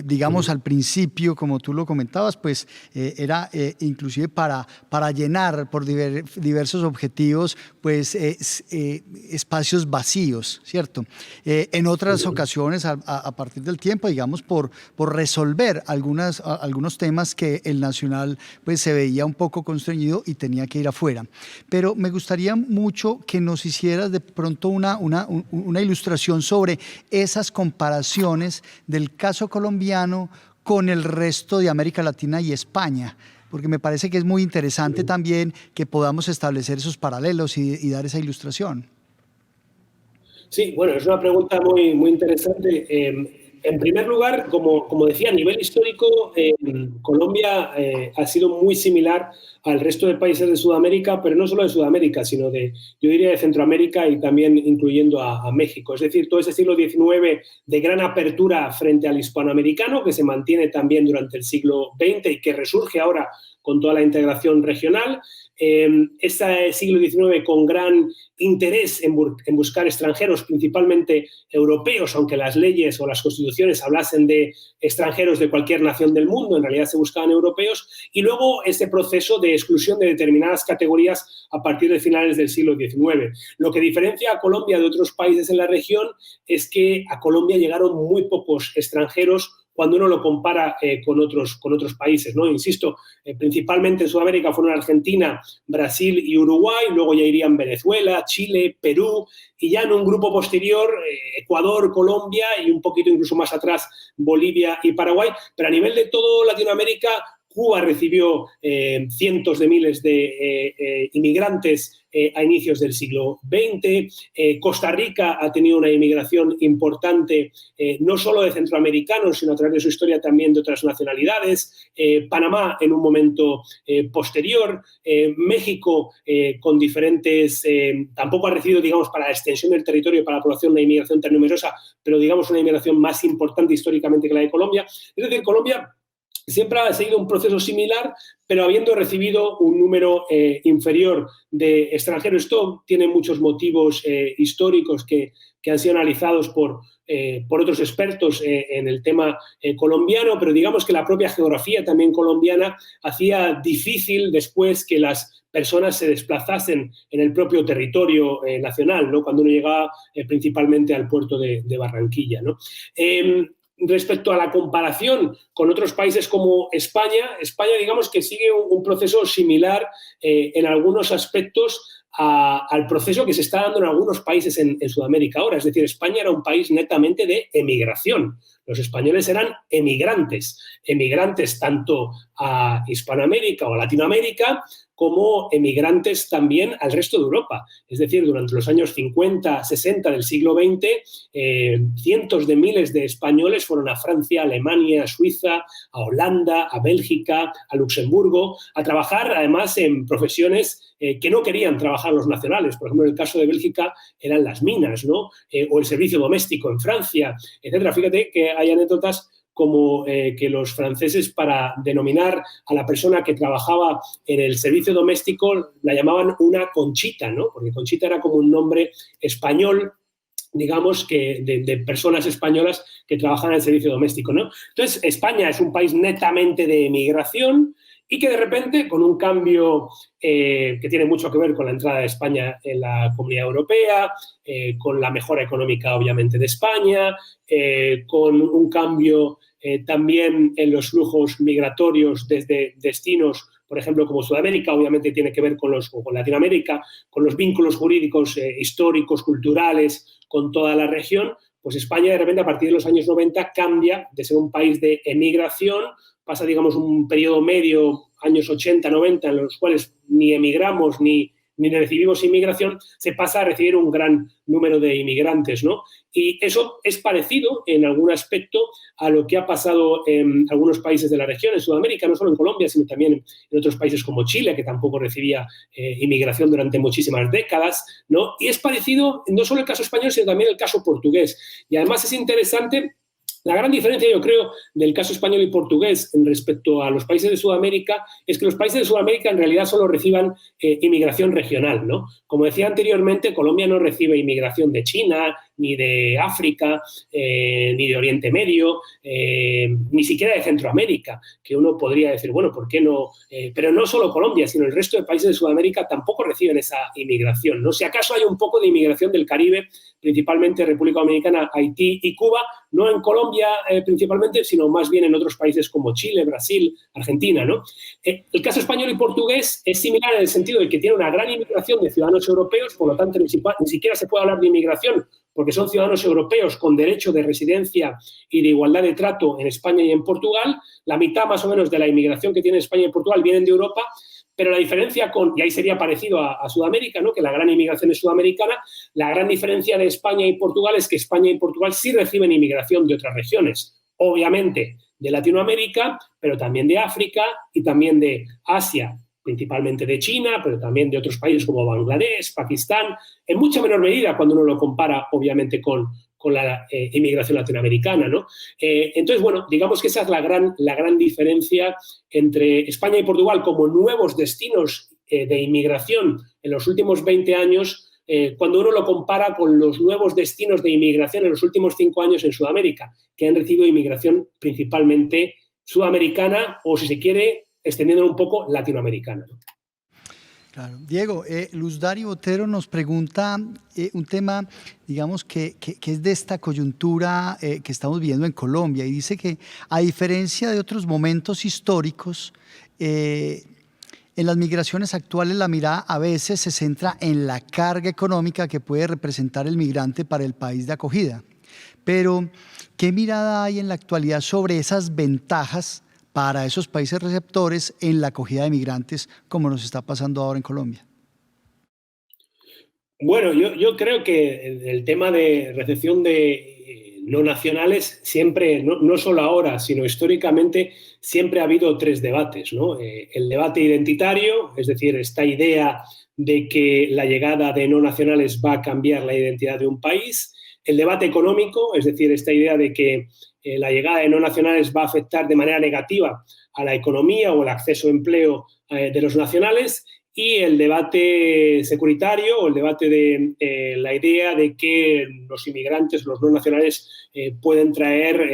Digamos, al principio, como tú lo comentabas, pues era inclusive para llenar por diversos objetivos, pues espacios vacíos, ¿cierto? En otras ocasiones, a partir del tiempo, digamos, por resolver algunos temas que el nacional pues se veía un poco constreñido y tenía que ir afuera. Pero me gustaría mucho que nos hicieras de pronto una ilustración sobre esas comparaciones del caso colombiano con el resto de América Latina y España, porque me parece que es muy interesante también que podamos establecer esos paralelos y dar esa ilustración. Sí, bueno, es una pregunta muy interesante. En primer lugar, como decía, a nivel histórico, Colombia ha sido muy similar al resto de países de Sudamérica, pero no solo de Sudamérica, sino yo diría de Centroamérica y también incluyendo a México. Es decir, todo ese siglo XIX de gran apertura frente al hispanoamericano, que se mantiene también durante el siglo XX y que resurge ahora con toda la integración regional. Ese siglo XIX con gran interés en buscar extranjeros, principalmente europeos, aunque las leyes o las constituciones hablasen de extranjeros de cualquier nación del mundo, en realidad se buscaban europeos, y luego ese proceso de exclusión de determinadas categorías a partir de finales del siglo XIX. Lo que diferencia a Colombia de otros países en la región es que a Colombia llegaron muy pocos extranjeros cuando uno lo compara con otros países, ¿no? Insisto, principalmente en Sudamérica fueron Argentina, Brasil y Uruguay, luego ya irían Venezuela, Chile, Perú, y ya en un grupo posterior, Ecuador, Colombia y un poquito incluso más atrás, Bolivia y Paraguay. Pero a nivel de todo Latinoamérica, Cuba recibió cientos de miles de inmigrantes a inicios del siglo XX. Costa Rica ha tenido una inmigración importante, no solo de centroamericanos, sino a través de su historia también de otras nacionalidades. Panamá en un momento posterior. México con diferentes... tampoco ha recibido, digamos, para la extensión del territorio y para la población una inmigración tan numerosa, pero digamos una inmigración más importante históricamente que la de Colombia. Es decir, Colombia siempre ha seguido un proceso similar, pero habiendo recibido un número inferior de extranjeros. Esto tiene muchos motivos históricos que han sido analizados por otros expertos en el tema colombiano, pero digamos que la propia geografía también colombiana hacía difícil después que las personas se desplazasen en el propio territorio nacional, ¿no? Cuando uno llegaba principalmente al puerto de Barranquilla, ¿no? Respecto a la comparación con otros países como España, digamos que sigue un proceso similar en algunos aspectos al proceso que se está dando en algunos países en Sudamérica ahora. Es decir, España era un país netamente de emigración. Los españoles eran emigrantes tanto a Hispanoamérica o a Latinoamérica como emigrantes también al resto de Europa. Es decir, durante los años 50, 60 del siglo XX, cientos de miles de españoles fueron a Francia, a Alemania, a Suiza, a Holanda, a Bélgica, a Luxemburgo, a trabajar además en profesiones que no querían trabajar los nacionales. Por ejemplo, en el caso de Bélgica eran las minas, ¿no? O el servicio doméstico en Francia, etcétera. Fíjate que hay anécdotas como que los franceses, para denominar a la persona que trabajaba en el servicio doméstico, la llamaban una conchita, ¿no? Porque conchita era como un nombre español, digamos, que de personas españolas que trabajan en el servicio doméstico, ¿no? Entonces, España es un país netamente de emigración y que de repente, con un cambio que tiene mucho que ver con la entrada de España en la Comunidad Europea, con la mejora económica, obviamente, de España, con un cambio también en los flujos migratorios desde destinos, por ejemplo, como Sudamérica, obviamente tiene que ver con Latinoamérica, con los vínculos jurídicos históricos, culturales, con toda la región. Pues España, de repente, a partir de los años 90, cambia de ser un país de emigración, pasa, digamos, un periodo medio, años 80, 90, en los cuales ni emigramos ni recibimos inmigración, se pasa a recibir un gran número de inmigrantes, ¿no? Y eso es parecido en algún aspecto a lo que ha pasado en algunos países de la región, en Sudamérica, no solo en Colombia, sino también en otros países como Chile, que tampoco recibía inmigración durante muchísimas décadas, ¿no? Y es parecido no solo el caso español, sino también el caso portugués. Y además es interesante. La gran diferencia, yo creo, del caso español y portugués respecto a los países de Sudamérica es que los países de Sudamérica en realidad solo reciban inmigración regional, ¿no? Como decía anteriormente, Colombia no recibe inmigración de China, ni de África, ni de Oriente Medio, ni siquiera de Centroamérica, que uno podría decir, bueno, ¿por qué no? Pero no solo Colombia, sino el resto de países de Sudamérica tampoco reciben esa inmigración, ¿no? Si acaso hay un poco de inmigración del Caribe, principalmente República Dominicana, Haití y Cuba, no en Colombia principalmente, sino más bien en otros países como Chile, Brasil, Argentina, ¿no? El caso español y portugués es similar en el sentido de que tiene una gran inmigración de ciudadanos europeos, por lo tanto ni siquiera se puede hablar de inmigración porque son ciudadanos europeos con derecho de residencia y de igualdad de trato en España y en Portugal. La mitad más o menos de la inmigración que tiene España y Portugal vienen de Europa, pero la diferencia y ahí sería parecido a Sudamérica, ¿no? Que la gran inmigración es sudamericana, la gran diferencia de España y Portugal es que España y Portugal sí reciben inmigración de otras regiones, obviamente de Latinoamérica, pero también de África y también de Asia, principalmente de China, pero también de otros países como Bangladesh, Pakistán, en mucha menor medida cuando uno lo compara, obviamente, con la inmigración latinoamericana, ¿no? Entonces, bueno, digamos que esa es la gran diferencia entre España y Portugal como nuevos destinos de inmigración en los últimos 20 años, cuando uno lo compara con los nuevos destinos de inmigración en los últimos 5 años en Sudamérica, que han recibido inmigración principalmente sudamericana o, si se quiere, extendiéndolo un poco, latinoamericana, ¿no? Claro. Diego, Luz Dari Botero nos pregunta un tema, digamos, que es de esta coyuntura que estamos viviendo en Colombia, y dice que, a diferencia de otros momentos históricos, en las migraciones actuales la mirada a veces se centra en la carga económica que puede representar el migrante para el país de acogida. Pero, ¿qué mirada hay en la actualidad sobre esas ventajas para esos países receptores en la acogida de migrantes, como nos está pasando ahora en Colombia? Bueno, yo creo que el tema de recepción de no nacionales siempre, no solo ahora, sino históricamente, siempre ha habido 3 debates, ¿no? El debate identitario, es decir, esta idea de que la llegada de no nacionales va a cambiar la identidad de un país. El debate económico, es decir, esta idea de que la llegada de no nacionales va a afectar de manera negativa a la economía o el acceso a empleo de los nacionales. Y el debate securitario o el debate de la idea de que los inmigrantes, los no nacionales, pueden traer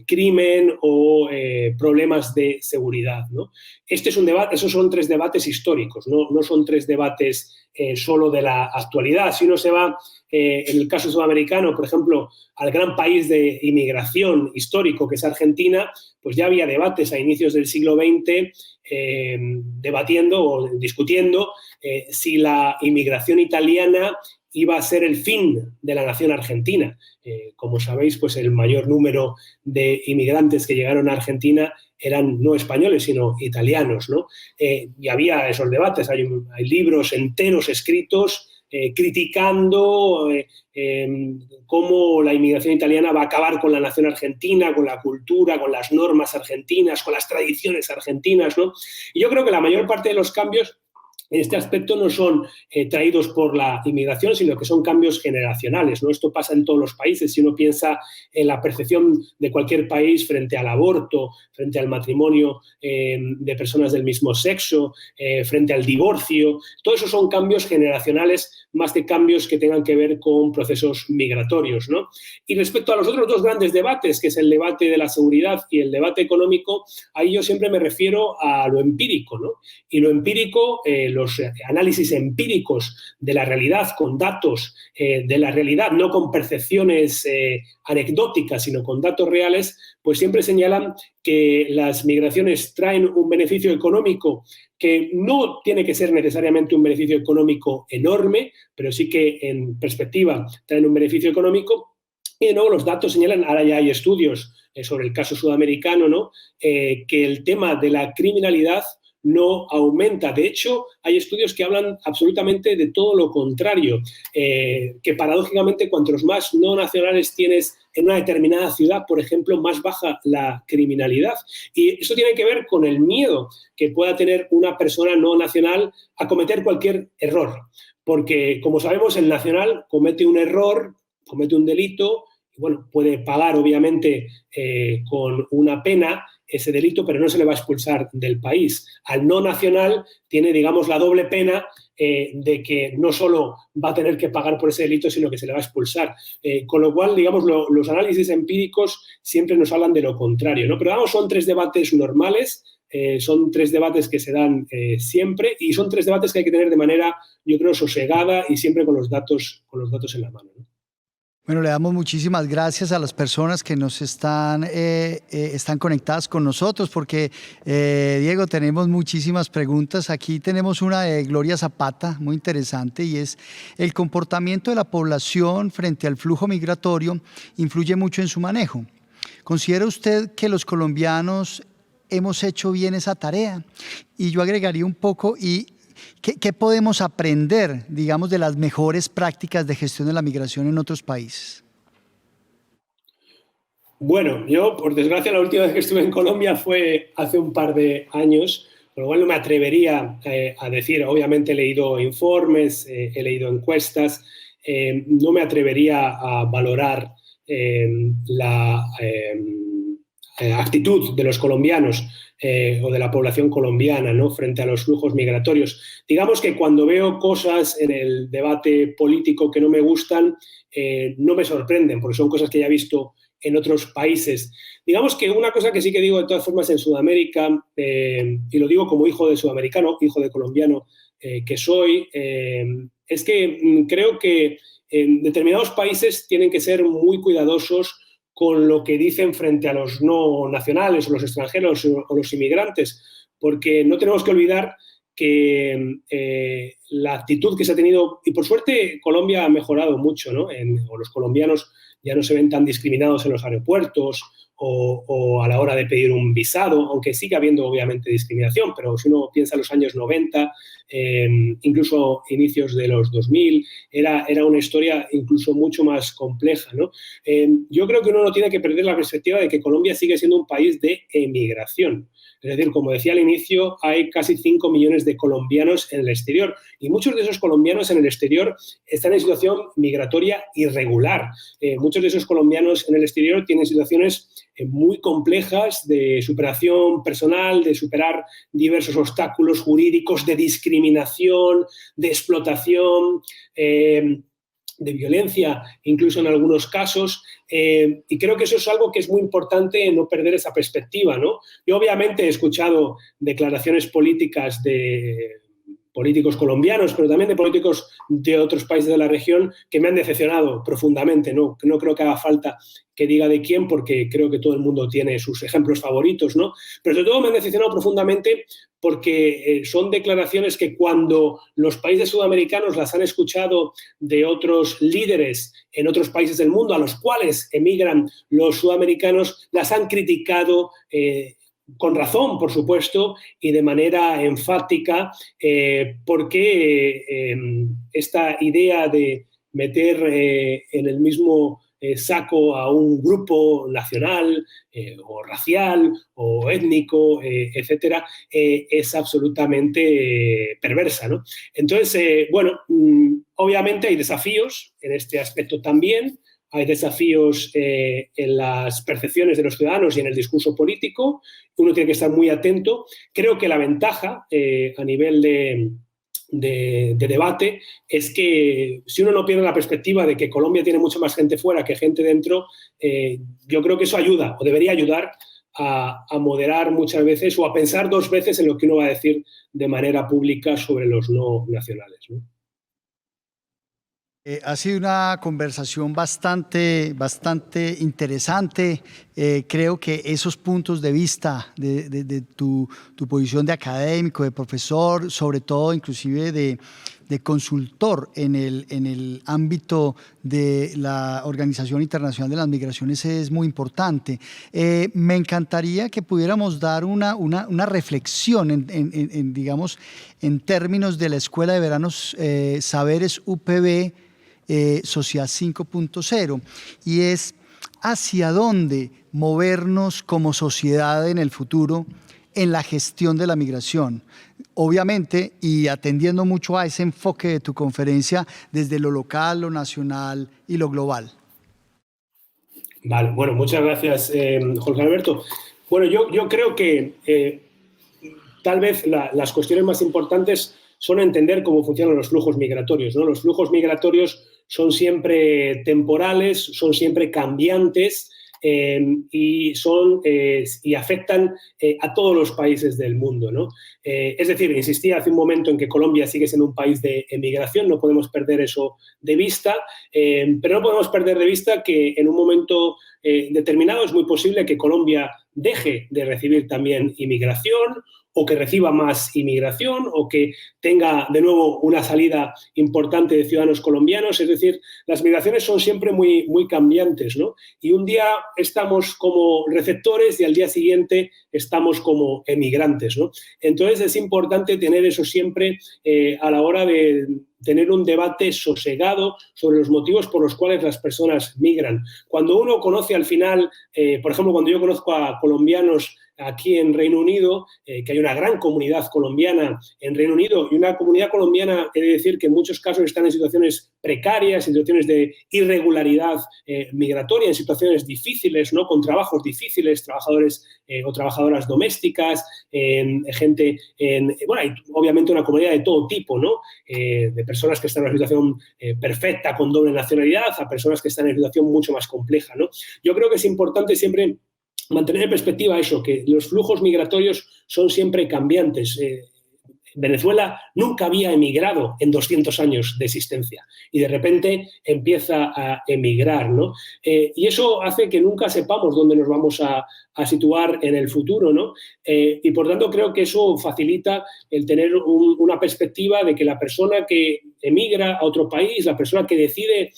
crimen o problemas de seguridad, ¿no? Este es un debate, esos son 3 debates históricos, no son 3 debates solo de la actualidad. Si uno se va, en el caso sudamericano, por ejemplo, al gran país de inmigración histórico que es Argentina, pues ya había debates a inicios del siglo XX debatiendo o discutiendo si la inmigración italiana iba a ser el fin de la nación argentina. Como sabéis, pues el mayor número de inmigrantes que llegaron a Argentina eran no españoles, sino italianos, ¿no? Y había esos debates, hay libros enteros escritos criticando cómo la inmigración italiana va a acabar con la nación argentina, con la cultura, con las normas argentinas, con las tradiciones argentinas, ¿no? Y yo creo que la mayor parte de los cambios en este aspecto no son traídos por la inmigración, sino que son cambios generacionales, ¿no? Esto pasa en todos los países. Si uno piensa en la percepción de cualquier país frente al aborto, frente al matrimonio de personas del mismo sexo, frente al divorcio, todo eso son cambios generacionales más que cambios que tengan que ver con procesos migratorios, ¿no? Y respecto a los otros 2 grandes debates, que es el debate de la seguridad y el debate económico, ahí yo siempre me refiero a lo empírico, ¿no? Y lo empírico, los análisis empíricos de la realidad con datos de la realidad, no con percepciones anecdóticas, sino con datos reales, pues siempre señalan que las migraciones traen un beneficio económico que no tiene que ser necesariamente un beneficio económico enorme, pero sí que en perspectiva traen un beneficio económico. Y de nuevo los datos señalan, ahora ya hay estudios sobre el caso sudamericano, ¿no? Que el tema de la criminalidad no aumenta. De hecho, hay estudios que hablan absolutamente de todo lo contrario, que paradójicamente cuantos más no nacionales tienes en una determinada ciudad, por ejemplo, más baja la criminalidad. Y eso tiene que ver con el miedo que pueda tener una persona no nacional a cometer cualquier error. Porque, como sabemos, el nacional comete un error, comete un delito, y bueno, puede pagar, obviamente, con una pena ese delito, pero no se le va a expulsar del país. Al no nacional tiene, digamos, la doble pena de que no solo va a tener que pagar por ese delito, sino que se le va a expulsar. Con lo cual, digamos, los análisis empíricos siempre nos hablan de lo contrario, ¿no? Pero vamos, son 3 debates normales, son 3 debates que se dan siempre, y son 3 debates que hay que tener de manera, yo creo, sosegada y siempre con los datos en la mano, ¿no? Bueno, le damos muchísimas gracias a las personas que nos están conectadas con nosotros, porque, Diego, tenemos muchísimas preguntas. Aquí tenemos una de Gloria Zapata, muy interesante, y es: ¿el comportamiento de la población frente al flujo migratorio influye mucho en su manejo? ¿Considera usted que los colombianos hemos hecho bien esa tarea. Y yo agregaría un poco, ¿qué podemos aprender, digamos, de las mejores prácticas de gestión de la migración en otros países? Bueno, yo, por desgracia, la última vez que estuve en Colombia fue hace un par de años, con lo cual no me atrevería a decir, obviamente he leído informes, he leído encuestas, no me atrevería a valorar la actitud de los colombianos o de la población colombiana, ¿no?, frente a los flujos migratorios. Digamos que cuando veo cosas en el debate político que no me gustan, no me sorprenden, porque son cosas que ya he visto en otros países. Digamos que una cosa que sí que digo de todas formas en Sudamérica, y lo digo como hijo de sudamericano, hijo de colombiano que soy, es que creo que en determinados países tienen que ser muy cuidadosos con lo que dicen frente a los no nacionales o los extranjeros o los inmigrantes, porque no tenemos que olvidar que la actitud que se ha tenido, y por suerte Colombia ha mejorado mucho, ¿no?, o los colombianos ya no se ven tan discriminados en los aeropuertos o a la hora de pedir un visado, aunque sigue habiendo obviamente discriminación, pero si uno piensa en los años 90, incluso inicios de los 2000, era una historia incluso mucho más compleja, ¿no? Yo creo que uno no tiene que perder la perspectiva de que Colombia sigue siendo un país de emigración. Es decir, como decía al inicio, hay casi 5 millones de colombianos en el exterior y muchos de esos colombianos en el exterior están en situación migratoria irregular. Muchos de esos colombianos en el exterior tienen situaciones muy complejas de superación personal, de superar diversos obstáculos jurídicos, de discriminación, de explotación, de violencia, incluso en algunos casos, y creo que eso es algo que es muy importante no perder esa perspectiva, ¿no? Yo obviamente he escuchado declaraciones políticas de políticos colombianos, pero también de políticos de otros países de la región que me han decepcionado profundamente. No creo que haga falta que diga de quién, porque creo que todo el mundo tiene sus ejemplos favoritos, ¿no? Pero sobre todo me han decepcionado profundamente porque son declaraciones que cuando los países sudamericanos las han escuchado de otros líderes en otros países del mundo a los cuales emigran los sudamericanos, las han criticado con razón, por supuesto, y de manera enfática, porque esta idea de meter en el mismo saco a un grupo nacional o racial o étnico, etcétera, es absolutamente perversa, ¿no? Entonces, bueno, obviamente hay desafíos en este aspecto también. Hay desafíos en las percepciones de los ciudadanos y en el discurso político. Uno tiene que estar muy atento. Creo que la ventaja a nivel de debate es que si uno no pierde la perspectiva de que Colombia tiene mucha más gente fuera que gente dentro, yo creo que eso ayuda o debería ayudar a moderar muchas veces o a pensar dos veces en lo que uno va a decir de manera pública sobre los no nacionales, ¿no? Ha sido una conversación bastante interesante. Creo que esos puntos de vista de tu posición de académico, de profesor, sobre todo inclusive de consultor en el ámbito de la Organización Internacional de las Migraciones es muy importante. Me encantaría que pudiéramos dar una reflexión digamos, en términos de la Escuela de Veranos Saberes UPB, Sociedad 5.0, y es hacia dónde movernos como sociedad en el futuro en la gestión de la migración. Obviamente, y atendiendo mucho a ese enfoque de tu conferencia desde lo local, lo nacional y lo global. Vale, bueno, muchas gracias, Jorge Alberto. Bueno, yo creo que tal vez las cuestiones más importantes son entender cómo funcionan los flujos migratorios, ¿no? Los flujos migratorios son siempre temporales, son siempre cambiantes y afectan a todos los países del mundo, ¿no? Es decir, insistía hace un momento en que Colombia sigue siendo un país de emigración, no podemos perder eso de vista, pero no podemos perder de vista que en un momento determinado es muy posible que Colombia deje de recibir también inmigración, o que reciba más inmigración, o que tenga de nuevo una salida importante de ciudadanos colombianos. Es decir, las migraciones son siempre muy, muy cambiantes, ¿no? Y un día estamos como receptores y al día siguiente estamos como emigrantes, ¿no? Entonces es importante tener eso siempre a la hora de tener un debate sosegado sobre los motivos por los cuales las personas migran. Cuando uno conoce al final, por ejemplo, cuando yo conozco a colombianos aquí en Reino Unido, que hay una gran comunidad colombiana en Reino Unido, y una comunidad colombiana, he de decir que en muchos casos están en situaciones precarias, en situaciones de irregularidad migratoria, en situaciones difíciles, ¿no? Con trabajos difíciles, trabajadores o trabajadoras domésticas, gente, bueno, hay obviamente una comunidad de todo tipo, ¿no? De personas que están en una situación perfecta con doble nacionalidad a personas que están en una situación mucho más compleja, ¿no? Yo creo que es importante siempre mantener en perspectiva eso, que los flujos migratorios son siempre cambiantes. Venezuela nunca había emigrado en 200 años de existencia y de repente empieza a emigrar, ¿no? Y eso hace que nunca sepamos dónde nos vamos a situar en el futuro, ¿no? Y por tanto creo que eso facilita el tener una perspectiva de que la persona que emigra a otro país, la persona que decide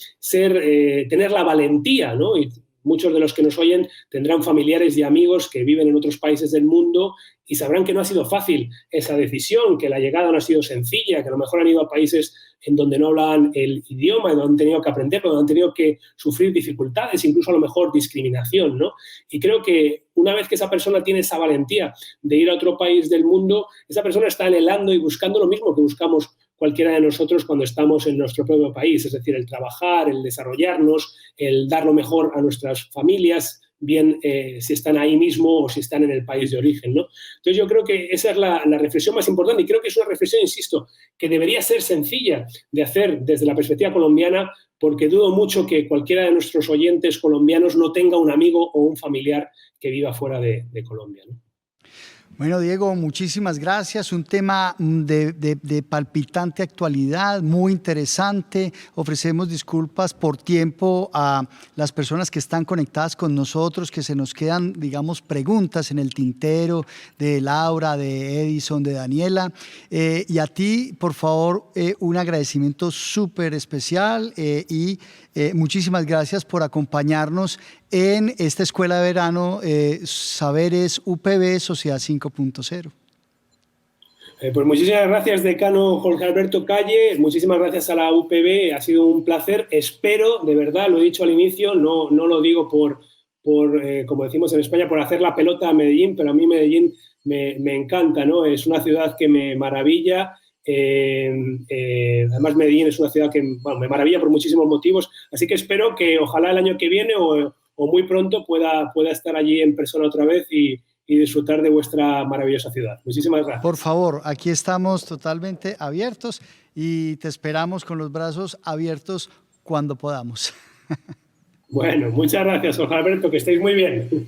tener la valentía, ¿no? Y muchos de los que nos oyen tendrán familiares y amigos que viven en otros países del mundo y sabrán que no ha sido fácil esa decisión, que la llegada no ha sido sencilla, que a lo mejor han ido a países en donde no hablan el idioma, donde han tenido que aprender, donde han tenido que sufrir dificultades, incluso a lo mejor discriminación, ¿no? Y creo que una vez que esa persona tiene esa valentía de ir a otro país del mundo, esa persona está anhelando y buscando lo mismo que buscamos cualquiera de nosotros cuando estamos en nuestro propio país, es decir, el trabajar, el desarrollarnos, el dar lo mejor a nuestras familias, bien si están ahí mismo o si están en el país de origen, ¿no? Entonces yo creo que esa es la reflexión más importante y creo que es una reflexión, insisto, que debería ser sencilla de hacer desde la perspectiva colombiana, porque dudo mucho que cualquiera de nuestros oyentes colombianos no tenga un amigo o un familiar que viva fuera de Colombia, ¿no? Bueno, Diego, muchísimas gracias. Un tema de palpitante actualidad, muy interesante. Ofrecemos disculpas por tiempo a las personas que están conectadas con nosotros, que se nos quedan, digamos, preguntas en el tintero de Laura, de Edison, de Daniela. Y a ti, por favor, un agradecimiento súper especial y muchísimas gracias por acompañarnos en esta escuela de verano Saberes UPB Sociedad 5.0. Pues muchísimas gracias, decano Jorge Alberto Calle, muchísimas gracias a la UPB, ha sido un placer. Espero, de verdad, lo he dicho al inicio, no lo digo por como decimos en España, por hacer la pelota a Medellín, pero a mí Medellín me encanta, ¿no? Es una ciudad que me maravilla. Además Medellín es una ciudad que, bueno, me maravilla por muchísimos motivos, así que espero que ojalá el año que viene o muy pronto pueda estar allí en persona otra vez y disfrutar de vuestra maravillosa ciudad. Muchísimas gracias. Por favor, aquí estamos totalmente abiertos y te esperamos con los brazos abiertos cuando podamos. Bueno, muchas gracias, Jorge Alberto, que estéis muy bien.